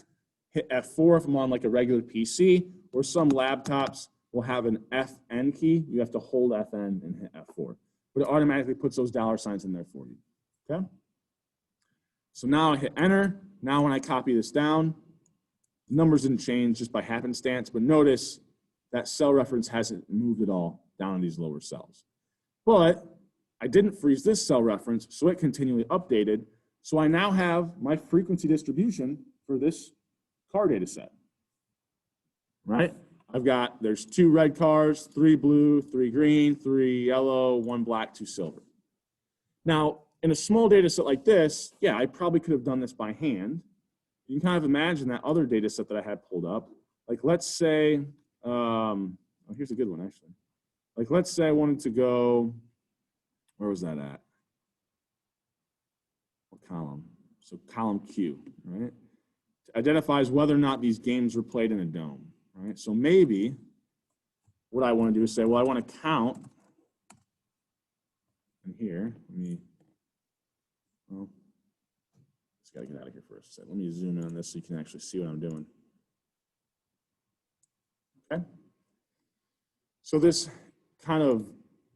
Speaker 1: hit F4 if I'm on like a regular PC, or some laptops will have an FN key. You have to hold FN and hit F4. But it automatically puts those dollar signs in there for you, okay? So now I hit enter. Now when I copy this down, numbers didn't change just by happenstance, but notice that cell reference hasn't moved at all down in these lower cells. But I didn't freeze this cell reference, so it continually updated. So I now have my frequency distribution for this car data set, right? There's 2 red cars, 3 blue, 3 green, 3 yellow, 1 black, 2 silver. Now, in a small data set like this, yeah, I probably could have done this by hand. You can kind of imagine that other data set that I had pulled up. Like let's say, here's a good one actually. Like let's say I wanted to go, where was that at? What column? So column Q, right? It identifies whether or not these games were played in a dome. Right, so maybe what I want to do is say, well, I want to count in here. Just got to get out of here first. So let me zoom in on this so you can actually see what I'm doing. Okay. So this kind of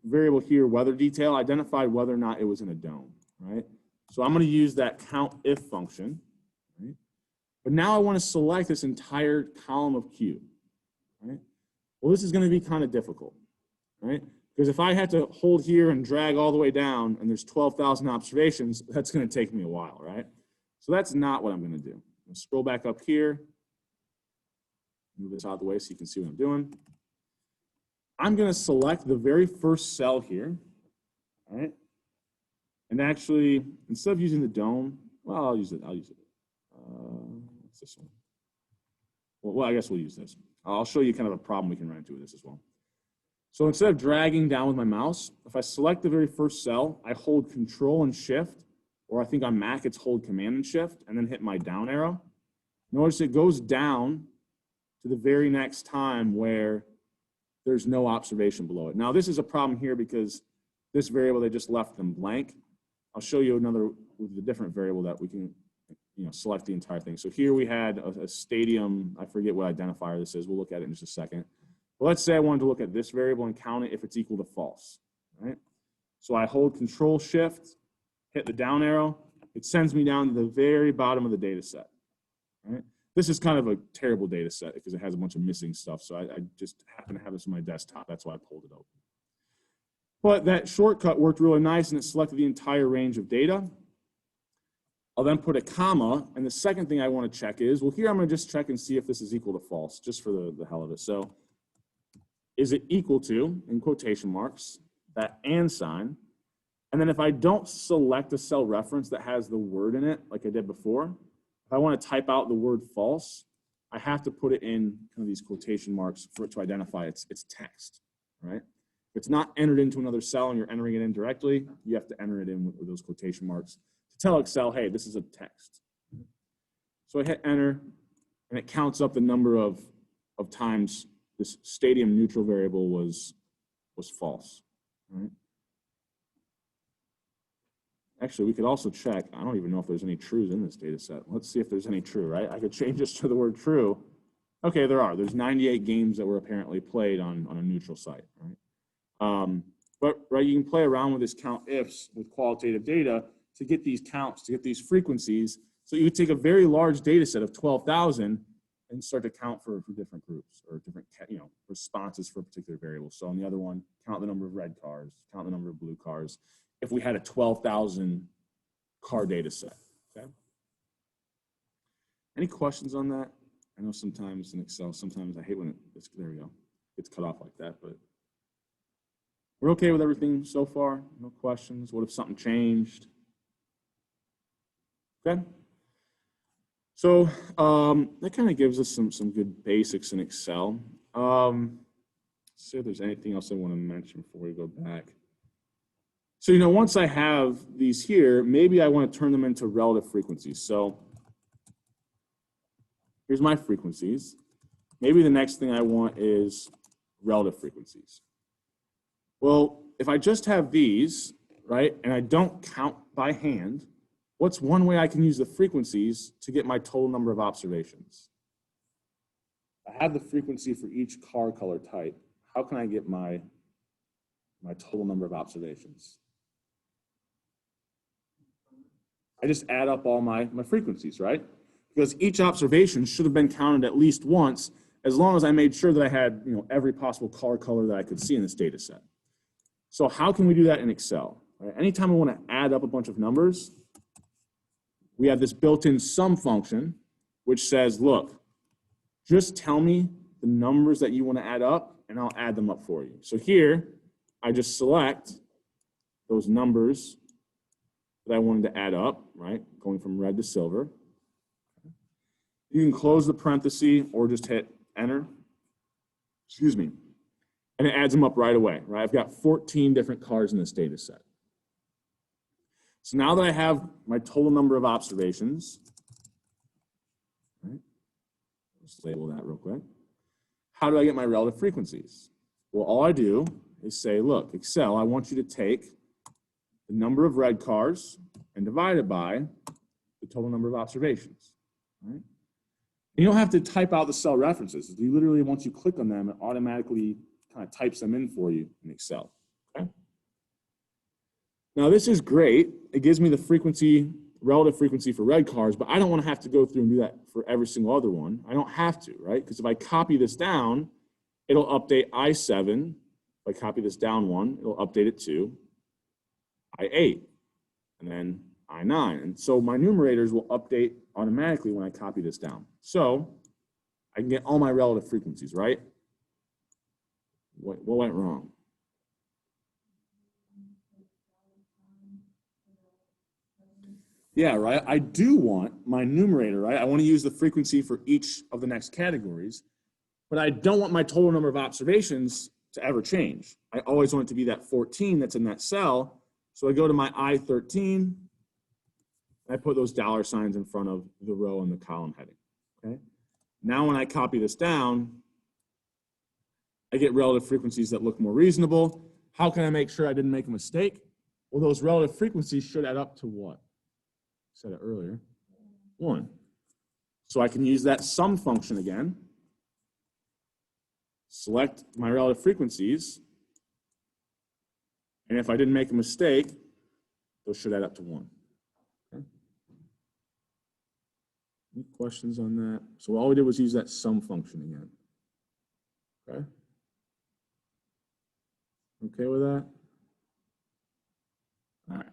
Speaker 1: variable here, weather detail, identified whether or not it was in a dome, right? So I'm going to use that count if function, right? But now I want to select this entire column of Q, right? Well, this is going to be kind of difficult, right? Because if I had to hold here and drag all the way down and there's 12,000 observations, that's going to take me a while, right? So that's not what I'm going to do. I'm going to scroll back up here, move this out of the way so you can see what I'm doing. I'm going to select the very first cell here, all right? And actually, instead of using the dome, well, I'll use it. What's this one? Well, I guess we'll use this. I'll show you kind of a problem we can run into with this as well. So instead of dragging down with my mouse, if I select the very first cell, I hold Control and Shift, or I think on Mac it's hold Command and Shift, and then hit my down arrow. Notice it goes down to the very next time where there's no observation below it. Now this is a problem here because this variable, they just left them blank. I'll show you another with a different variable that we can, select the entire thing. So here we had a stadium, I forget what identifier this is. We'll look at it in just a second. But let's say I wanted to look at this variable and count it if it's equal to false, right? So I hold Control Shift, hit the down arrow. It sends me down to the very bottom of the data set, right? This is kind of a terrible data set because it has a bunch of missing stuff. So I just happen to have this on my desktop. That's why I pulled it open. But that shortcut worked really nice and it selected the entire range of data. I'll then put a comma, and the second thing I want to check is, well, here I'm going to just check and see if this is equal to false, just for the hell of it. So is it equal to, in quotation marks, that and sign? And then if I don't select a cell reference that has the word in it, like I did before, if I want to type out the word false, I have to put it in kind of these quotation marks for it to identify its text, right? If it's not entered into another cell and you're entering it in directly, you have to enter it in with those quotation marks to tell Excel, hey, this is a text. So I hit enter, and it counts up the number of times this stadium neutral variable was false, right? Actually, we could also check, I don't even know if there's any trues in this data set. Let's see if there's any true, right? I could change this to the word true. Okay, there are. There's 98 games that were apparently played on a neutral site, right? But right, you can play around with this count ifs with qualitative data to get these counts, to get these frequencies. So you would take a very large data set of 12,000 and start to count for different groups or different responses for a particular variable. So on the other one, count the number of red cars, count the number of blue cars. If we had a 12,000 car data set, okay? Any questions on that? I know sometimes in Excel, sometimes I hate when there we go, it's cut off like that, but we're okay with everything so far? No questions? What if something changed? Okay. So that kind of gives us some good basics in Excel. Let's see if there's anything else I want to mention before we go back. So, once I have these here, maybe I want to turn them into relative frequencies. So here's my frequencies. Maybe the next thing I want is relative frequencies. Well, if I just have these, right, and I don't count by hand, what's one way I can use the frequencies to get my total number of observations? I have the frequency for each car color type. How can I get my total number of observations? I just add up all my frequencies, right? Because each observation should have been counted at least once, as long as I made sure that I had every possible car color that I could see in this data set. So how can we do that in Excel? Right? Anytime I want to add up a bunch of numbers, we have this built-in sum function, which says, look, just tell me the numbers that you want to add up, and I'll add them up for you. So here, I just select those numbers that I wanted to add up, right? Going from red to silver. You can close the parenthesis or just hit enter. Excuse me. And it adds them up right away, right? I've got 14 different cars in this data set. So now that I have my total number of observations, right? Let's label that real quick. How do I get my relative frequencies? Well, all I do is say, look, Excel, I want you to take the number of red cars and divide it by the total number of observations, right? You don't have to type out the cell references. You literally, once you click on them, it automatically kind of types them in for you in Excel, okay? Now this is great. It gives me the frequency, relative frequency for red cars, but I don't want to have to go through and do that for every single other one. I don't have to, right? Because if I copy this down, it'll update I7. If I copy this down one, it'll update it to I8, and then I9. And so my numerators will update automatically when I copy this down. So I can get all my relative frequencies, right? What went wrong? Yeah, right. I do want my numerator, right? I want to use the frequency for each of the next categories, but I don't want my total number of observations to ever change. I always want it to be that 14 that's in that cell. So I go to my I13, and I put those dollar signs in front of the row and the column heading, okay? Now when I copy this down, I get relative frequencies that look more reasonable. How can I make sure I didn't make a mistake? Well, those relative frequencies should add up to what? I said it earlier, 1. So I can use that sum function again, select my relative frequencies, and if I didn't make a mistake, those should add up to 1. Okay. Any questions on that? So all we did was use that sum function again. Okay. Okay with that? All right.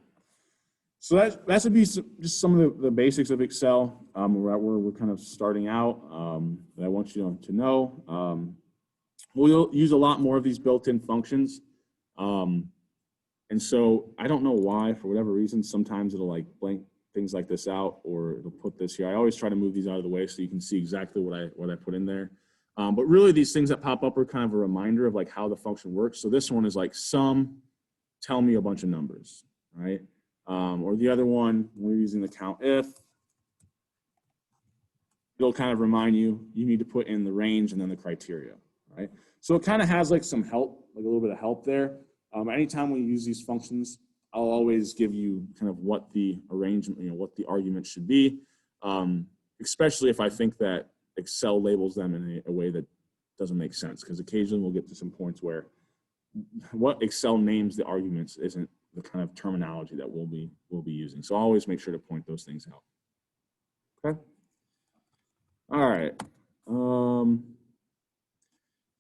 Speaker 1: So that should be just some of the basics of Excel. Where we're kind of starting out that I want you to know. We'll use a lot more of these built-in functions. And so I don't know why, for whatever reason, sometimes it'll like blank things like this out, or it'll put this here. I always try to move these out of the way so you can see exactly what I put in there. But really these things that pop up are kind of a reminder of like how the function works. So this one is like sum, tell me a bunch of numbers, right? Or the other one, we're using the count if. It'll kind of remind you need to put in the range and then the criteria, right? So it kind of has like some help, like a little bit of help there. Anytime we use these functions, I'll always give you kind of what the arrangement, what the argument should be, especially if I think that Excel labels them in a way that doesn't make sense, because occasionally we'll get to some points where what Excel names the arguments isn't the kind of terminology that we'll be using. So I'll always make sure to point those things out. Okay. All right.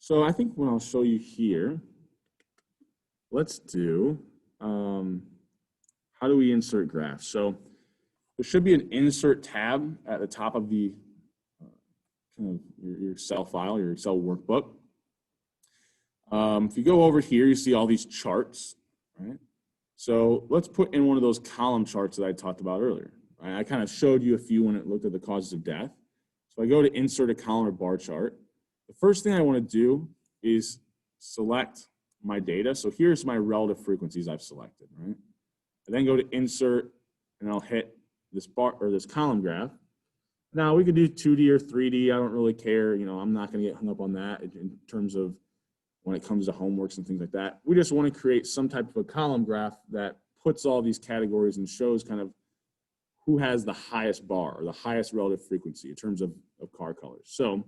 Speaker 1: So I think what I'll show you here, let's do, how do we insert graphs? So there should be an insert tab at the top of the kind of your Excel file, your Excel workbook. If you go over here, you see all these charts, right? So let's put in one of those column charts that I talked about earlier. Right? I kind of showed you a few when it looked at the causes of death. So I go to insert a column or bar chart. The first thing I want to do is select my data. So here's my relative frequencies I've selected, right? I then go to insert, and I'll hit this bar or this column graph. Now we could do 2D or 3D. I don't really care. I'm not going to get hung up on that in terms of when it comes to homeworks and things like that. We just want to create some type of a column graph that puts all these categories and shows kind of who has the highest bar or the highest relative frequency in terms of car colors. So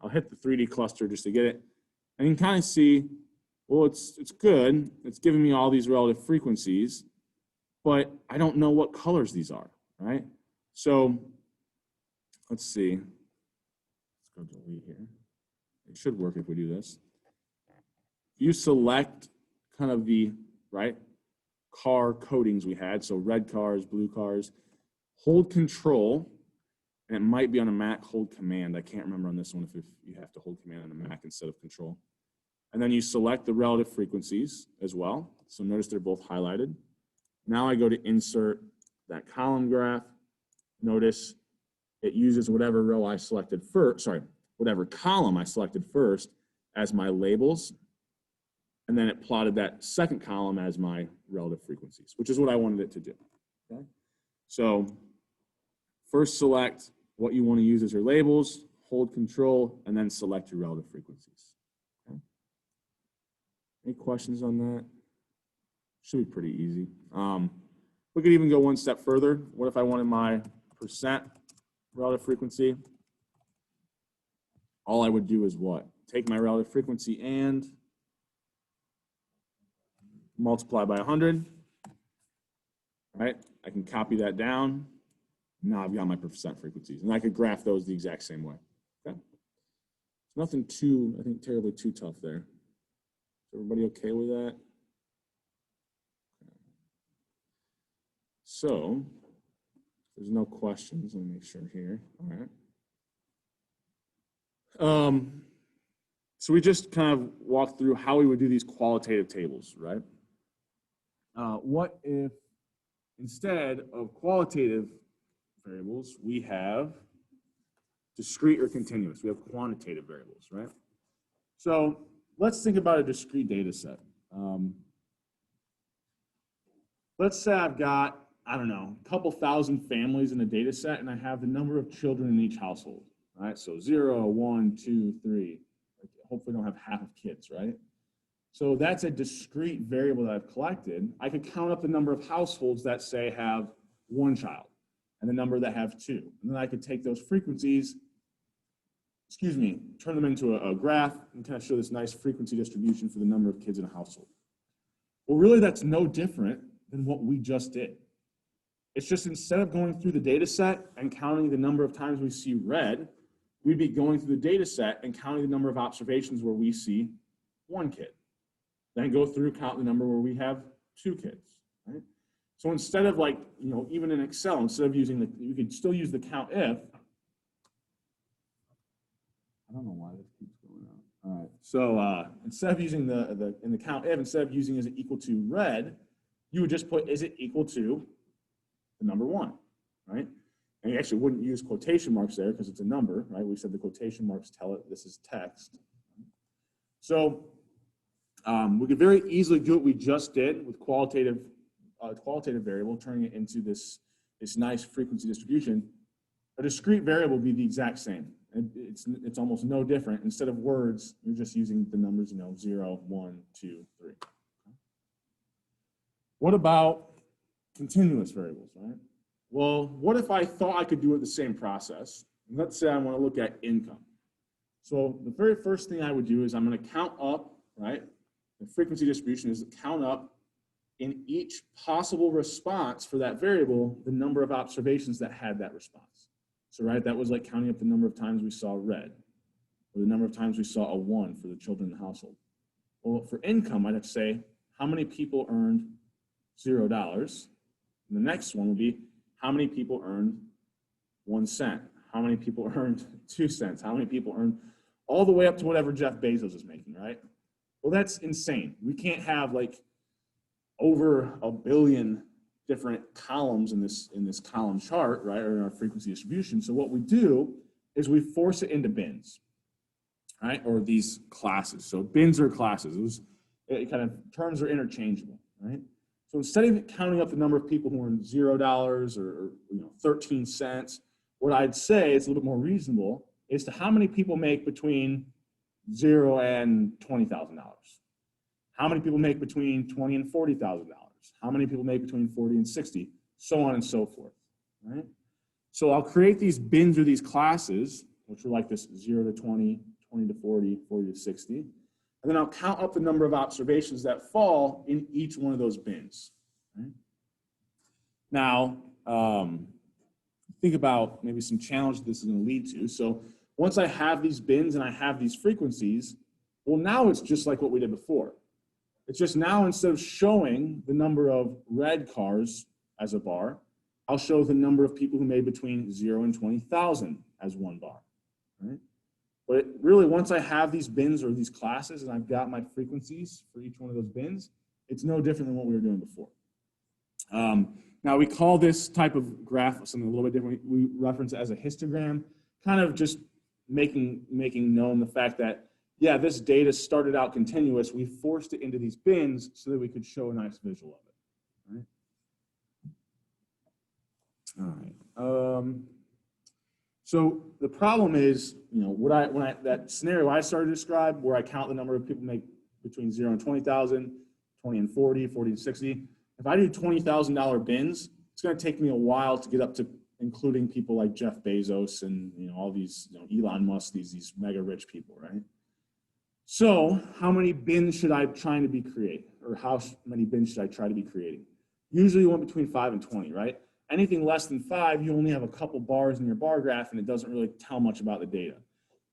Speaker 1: I'll hit the 3D cluster just to get it. And you can kind of see, well, it's good. It's giving me all these relative frequencies, but I don't know what colors these are, right? So let's see. Let's go delete here. It should work if we do this. You select kind of the, right, car codings we had, so red cars, blue cars, hold control, and it might be on a Mac, hold command. I can't remember on this one if you have to hold command on a Mac instead of control. And then you select the relative frequencies as well. So notice they're both highlighted. Now I go to insert that column graph. Notice it uses whatever row I selected first, whatever column I selected first as my labels. And then it plotted that second column as my relative frequencies, which is what I wanted it to do. Okay? So first select what you want to use as your labels, hold control, and then select your relative frequencies. Okay? Any questions on that? Should be pretty easy. We could even go one step further. What if I wanted my percent relative frequency? All I would do is what? Take my relative frequency and multiply by 100, right? I can copy that down. Now I've got my percent frequencies, and I could graph those the exact same way. Okay. It's nothing too, I think, terribly too tough there. Is everybody okay with that? So, there's no questions. Let me make sure here. All right. So we just kind of walked through how we would do these qualitative tables, right? What if instead of qualitative variables, we have discrete or continuous? We have quantitative variables, right? So let's think about a discrete data set. Let's say I've got, I don't know, a couple thousand families in a data set, and I have the number of children in each household, right? So 0, 1, 2, 3. Hopefully don't have half of kids, right? So that's a discrete variable that I've collected. I could count up the number of households that say have 1 child and the number that have 2. And then I could take those frequencies, turn them into a graph and kind of show this nice frequency distribution for the number of kids in a household. Well, really that's no different than what we just did. It's just instead of going through the data set and counting the number of times we see red, we'd be going through the data set and counting the number of observations where we see 1 kid. Then go through, count the number where we have 2 kids, right? So instead of like, even in Excel, instead of using you could still use the count if. I don't know why this keeps going on. All right, so instead of using in the count if, instead of using is it equal to red, you would just put is it equal to the number 1, right? And you actually wouldn't use quotation marks there because it's a number, right? We said the quotation marks tell it this is text. So we could very easily do what we just did with qualitative variable, turning it into this nice frequency distribution. A discrete variable would be the exact same. It's almost no different. Instead of words, you're just using the numbers, 0, 1, 2, 3. What about continuous variables, right? Well, what if I thought I could do it the same process? Let's say I want to look at income. So the very first thing I would do is I'm going to count up, right? The frequency distribution is to count up in each possible response for that variable, the number of observations that had that response. So, right, that was like counting up the number of times we saw red, or the number of times we saw a 1 for the children in the household. Well, for income, I'd have to say, how many people earned $0? And the next one would be, how many people earned 1 cent? How many people earned 2 cents? How many people earned all the way up to whatever Jeff Bezos is making, right? Well, that's insane. We can't have like over a billion different columns in this column chart, right, or in our frequency distribution. So what we do is we force it into bins, right, or these classes. So bins are classes. Terms are interchangeable, right? So instead of counting up the number of people who earn $0 or 13 cents, what I'd say is a little bit more reasonable is to how many people make between $0 and $20,000. How many people make between $20,000 and $40,000? How many people make between 40 and 60? So on and so forth, right? So I'll create these bins or these classes, which are like this 0 to 20, 20 to 40, 40 to 60. And then I'll count up the number of observations that fall in each one of those bins. Right? Now, think about maybe some challenge this is going to lead to. So once I have these bins and I have these frequencies, well, now it's just like what we did before. It's just now instead of showing the number of red cars as a bar, I'll show the number of people who made between 0 and 20,000 as 1 bar. Right? But really, once I have these bins or these classes and I've got my frequencies for each one of those bins, it's no different than what we were doing before. Now, we call this type of graph something a little bit different. We reference it as a histogram, kind of just making known the fact that, yeah, this data started out continuous. We forced it into these bins so that we could show a nice visual of it. All right. So the problem is, that scenario I started to describe where I count the number of people make between 0 and 20,000, 20 and 40, 40 and 60. If I do $20,000 bins, it's going to take me a while to get up to including people like Jeff Bezos and all these Elon Musk, these mega rich people, right? So how many bins should I try to be creating, or how many bins should I try to be creating? Usually you want between 5 and 20, right? Anything less than 5, you only have a couple bars in your bar graph and it doesn't really tell much about the data.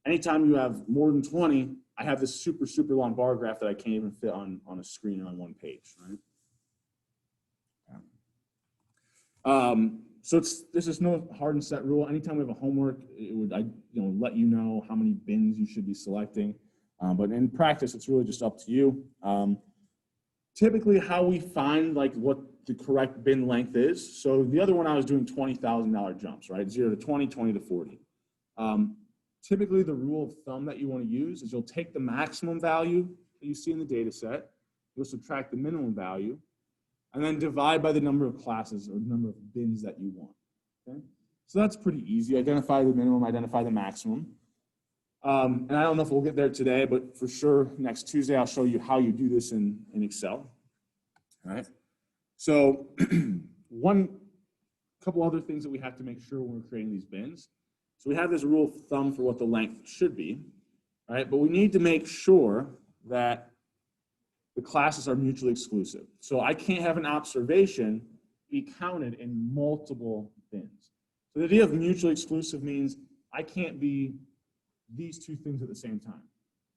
Speaker 1: Anytime you have more than 20, I have this super, super long bar graph that I can't even fit on a screen or on one page, right? So this is no hard and set rule. Anytime we have a homework, it would let you know how many bins you should be selecting. But in practice, it's really just up to you. Typically, how we find like what the correct bin length is. So the other one I was doing $20,000 jumps, right? 0 to 20, 20 to 40. Typically, the rule of thumb that you want to use is you'll take the maximum value that you see in the data set, you'll subtract the minimum value, and then divide by the number of classes or number of bins that you want. Okay? So that's pretty easy. Identify the minimum, identify the maximum. And I don't know if we'll get there today, but for sure next Tuesday I'll show you how you do this in Excel. All right. So couple other things that we have to make sure when we're creating these bins. So we have this rule of thumb for what the length should be, right? But we need to make sure that the classes are mutually exclusive. So I can't have an observation be counted in multiple bins. So the idea of mutually exclusive means I can't be these two things at the same time.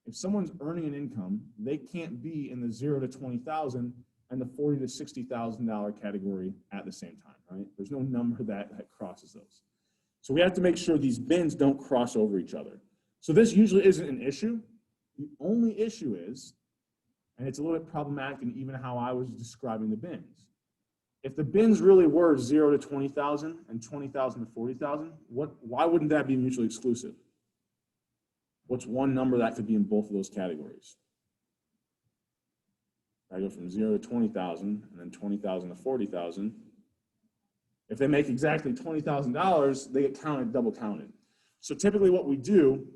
Speaker 1: If someone's earning an income, they can't be in the 0 to 20,000 and the 40 to $60,000 category at the same time, right? There's no number that crosses those. So we have to make sure these bins don't cross over each other. So this usually isn't an issue. The only issue is, and it's a little bit problematic in even how I was describing the bins. If the bins really were 0 to 20,000 and 20,000 to 40,000, why wouldn't that be mutually exclusive? What's one number that could be in both of those categories? I go from 0 to 20,000 and then 20,000 to 40,000. If they make exactly $20,000, they get counted, double counted. So typically what we do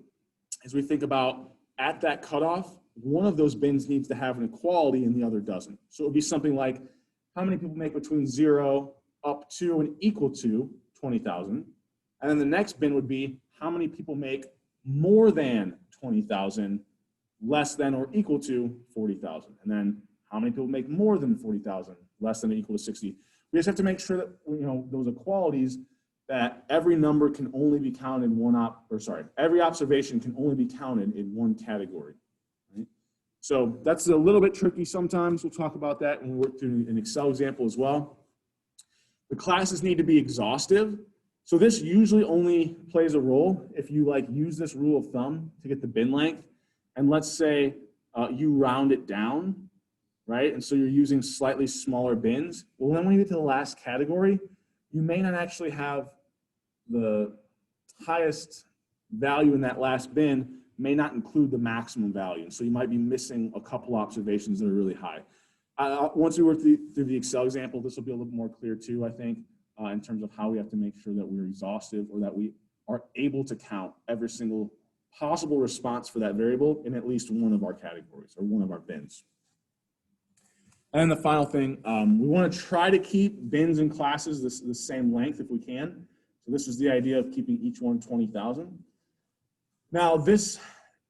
Speaker 1: is we think about at that cutoff, one of those bins needs to have an equality and the other doesn't. So it would be something like how many people make between 0 up to and equal to 20,000. And then the next bin would be how many people make more than 20,000, less than or equal to 40,000. And then how many people make more than 40,000, less than or equal to 60. We just have to make sure that those equalities, that every number can only be counted in every observation can only be counted in one category. Right? So that's a little bit tricky sometimes. We'll talk about that when we work through an Excel example as well. The classes need to be exhaustive. So this usually only plays a role if you use this rule of thumb to get the bin length. And let's say you round it down, right? And so you're using slightly smaller bins. Well, then when you get to the last category, you may not actually have the highest value in that last bin may not include the maximum value. So you might be missing a couple observations that are really high. Once we work through the Excel example, this will be a little more clear too, I think, in terms of how we have to make sure that we're exhaustive or that we are able to count every single possible response for that variable in at least one of our categories or one of our bins. And the final thing, we want to try to keep bins and classes the same length if we can. So this is the idea of keeping each one 20,000. Now this,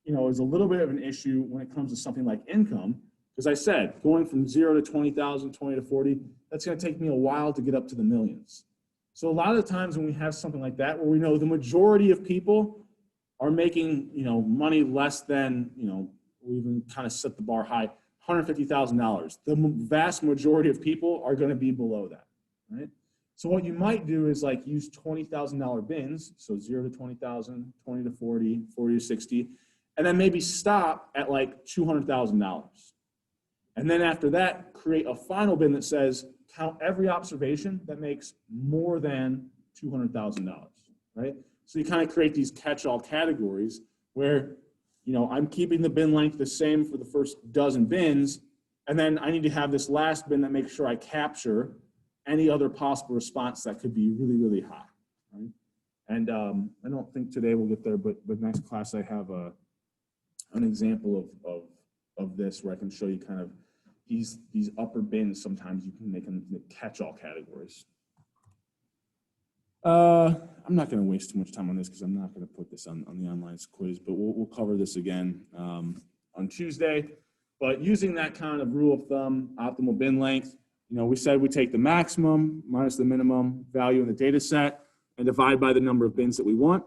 Speaker 1: is a little bit of an issue when it comes to something like income. As I said, going from 0 to 20,000, 20 to 40, that's going to take me a while to get up to the millions. So a lot of the times when we have something like that, where we know the majority of people are making, money less than, we even kind of set the bar high, $150,000. The vast majority of people are going to be below that, right? So what you might do is use $20,000 bins, so 0 to 20,000, 20 to 40, 40 to 60, and then maybe stop at $200,000. And then after that, create a final bin that says, count every observation that makes more than $200,000, right? So you kind of create these catch-all categories where, I'm keeping the bin length the same for the first dozen bins, and then I need to have this last bin that makes sure I capture any other possible response that could be really, really high, right? And I don't think today we'll get there, but next class I have an example of this where I can show you kind of these upper bins. Sometimes you can make them catch-all categories. I'm not going to waste too much time on this because I'm not going to put this on the online quiz, but we'll cover this again on Tuesday. But using that kind of rule of thumb, optimal bin length, we said we take the maximum minus the minimum value in the data set and divide by the number of bins that we want.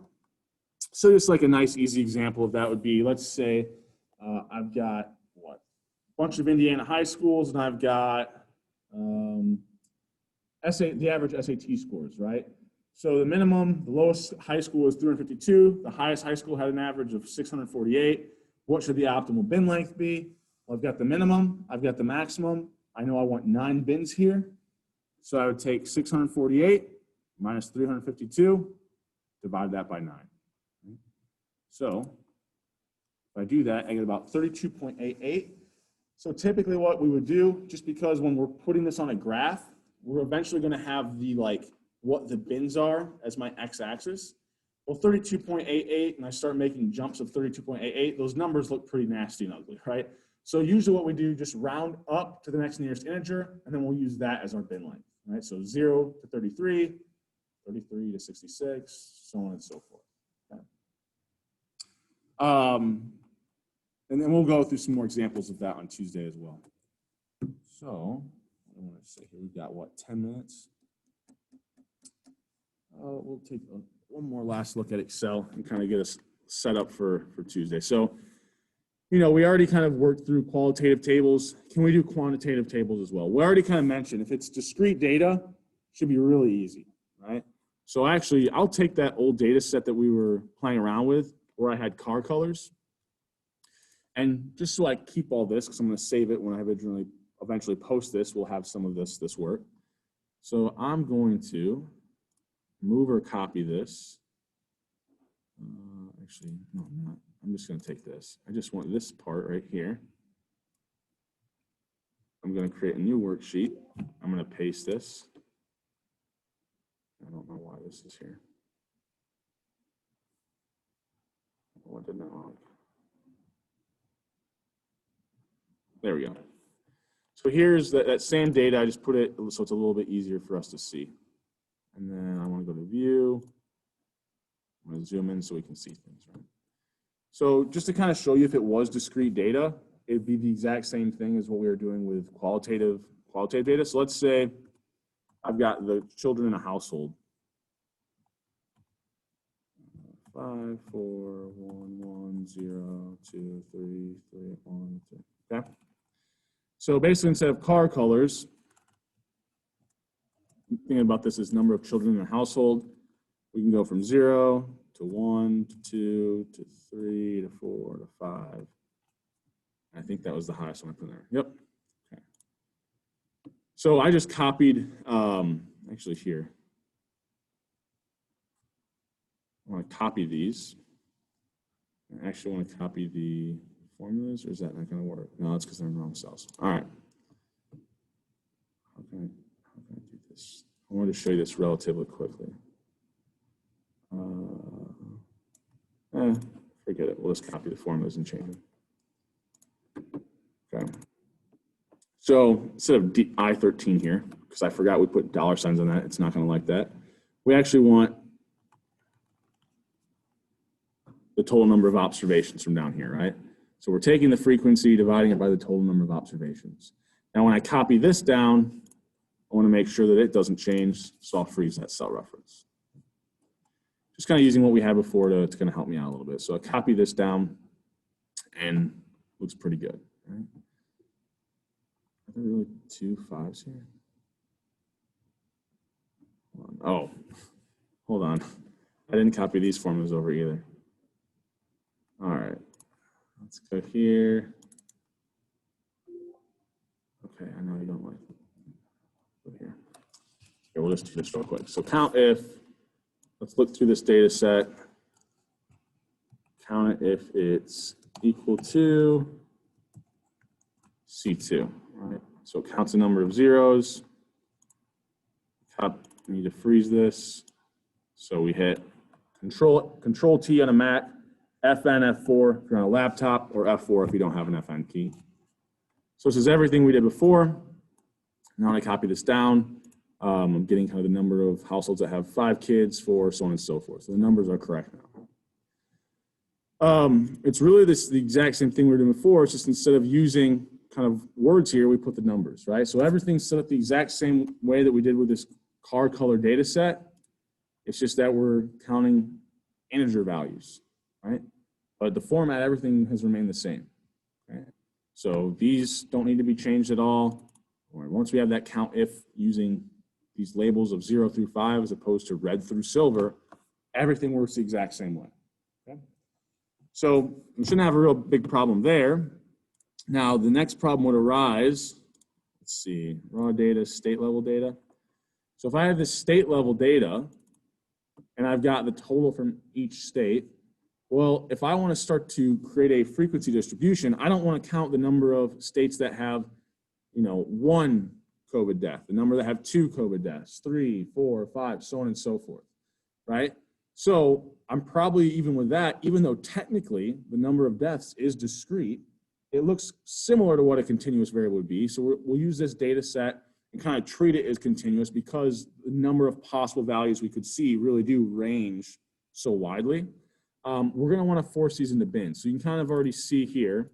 Speaker 1: So just like a nice, easy example of that would be, let's say I've got what? A bunch of Indiana high schools, and I've got the average SAT scores, right? So the minimum, the lowest high school is 352. The highest high school had an average of 648. What should the optimal bin length be? Well, I've got the minimum, I've got the maximum. I know I want 9 bins here. So I would take 648 minus 352, divide that by 9. So if I do that, I get about 32.88. So typically what we would do, just because when we're putting this on a graph, we're eventually going to have the what the bins are as my x-axis. Well, 32.88, and I start making jumps of 32.88, those numbers look pretty nasty and ugly, right? So usually what we do, just round up to the next nearest integer, and then we'll use that as our bin length, right? So 0 to 33, 33 to 66, so on and so forth. Okay. And then we'll go through some more examples of that on Tuesday as well. So, I want to say here, we've got what, 10 minutes? We'll take one more last look at Excel and kind of get us set up for Tuesday. So, we already kind of worked through qualitative tables. Can we do quantitative tables as well? We already kind of mentioned if it's discrete data, it should be really easy, right? So actually, I'll take that old data set that we were playing around with where I had car colors. And just so I keep all this, because I'm going to save it when I eventually post this, we'll have some of this work. So I'm going to move or copy this. Actually, no, I'm not. I'm just going to take this. I just want this part right here. I'm going to create a new worksheet. I'm going to paste this. I don't know why this is here. What did that like? There we go. So here's that same data. I just put it so it's a little bit easier for us to see. And then I want to go to view. I'm going to zoom in so we can see things, right? So just to kind of show you if it was discrete data, it'd be the exact same thing as what we were doing with qualitative data. So let's say I've got the children in a household. 5, 4, 1, 1, 0, 2, 3, 3, 1, 2. Okay. So basically, instead of car colors, thinking about this as number of children in a household, we can go from 0 to 1 to 2 to 3 to 4 to 5. I think that was the highest one I put there. Yep. Okay. So I just copied, actually here. I want to copy these. I actually want to copy the formulas, or is that not going to work? No, it's because they're in the wrong cells. All right. How can I do this? I wanted to show you this relatively quickly. Forget it. We'll just copy the formulas and change them. Okay. So instead of I13 here, because I forgot we put $ signs on that, it's not going to like that. We actually want the total number of observations from down here, right? So we're taking the frequency, dividing it by the total number of observations. Now when I copy this down, I want to make sure that it doesn't change, so I'll freeze that cell reference. Just kind of using what we had before to kind of help me out a little bit. So I copy this down, and looks pretty good, right? Are there really 2 5s here? Oh, hold on. I didn't copy these formulas over either. All right, let's go here. Okay, I know you don't like it. Go here. Okay, we'll just do this real quick. So count if, let's look through this data set. Count it if it's equal to C2, right? So it counts the number of zeros. We need to freeze this. So we hit Control T on a Mac, FN, F4 if you're on a laptop, or F4 if you don't have an FN key. So this is everything we did before. Now I copy this down. I'm getting kind of the number of households that have 5 kids, 4, so on and so forth. So the numbers are correct now. It's really the exact same thing we were doing before. It's just instead of using kind of words here, we put the numbers, right? So everything's set up the exact same way that we did with this car color data set. It's just that we're counting integer values, right? But the format, everything has remained the same. Okay? So these don't need to be changed at all. Or once we have that count if using these labels of 0 through 5 as opposed to red through silver, everything works the exact same way. Okay? So we shouldn't have a real big problem there. Now the next problem would arise. Let's see, raw data, state level data. So if I have this state level data and I've got the total from each state, well, if I want to start to create a frequency distribution, I don't want to count the number of states that have, you know, 1 COVID death, the number that have 2 COVID deaths, 3, 4, 5, so on and so forth, right? So I'm probably, even with that, even though technically the number of deaths is discrete, it looks similar to what a continuous variable would be. So we'll use this data set and kind of treat it as continuous because the number of possible values we could see really do range so widely. We're going to want to force these into bins. So you can kind of already see here,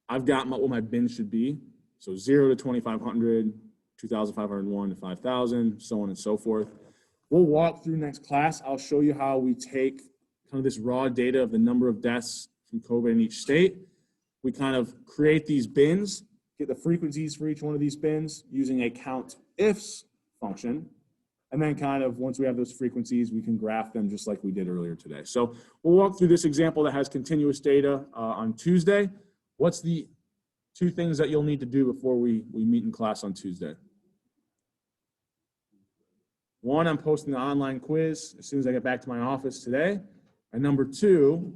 Speaker 1: I've got what my bins should be. So 0 to 2,500, 2,501 to 5,000, so on and so forth. We'll walk through next class. I'll show you how we take kind of this raw data of the number of deaths from COVID in each state. We kind of create these bins, get the frequencies for each one of these bins using a count ifs function. And then kind of once we have those frequencies, we can graph them just like we did earlier today. So we'll walk through this example that has continuous data on Tuesday. What's the 2 things that you'll need to do before we meet in class on Tuesday? 1, I'm posting the online quiz as soon as I get back to my office today. And number 2,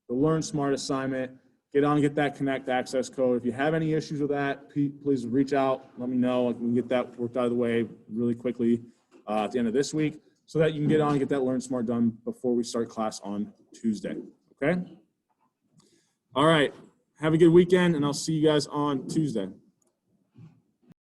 Speaker 1: the Learn Smart assignment. Get on, get that Connect access code. If you have any issues with that, please reach out. Let me know. We can get that worked out of the way really quickly at the end of this week so that you can get on and get that Learn Smart done before we start class on Tuesday. Okay? All right. Have a good weekend, and I'll see you guys on Tuesday.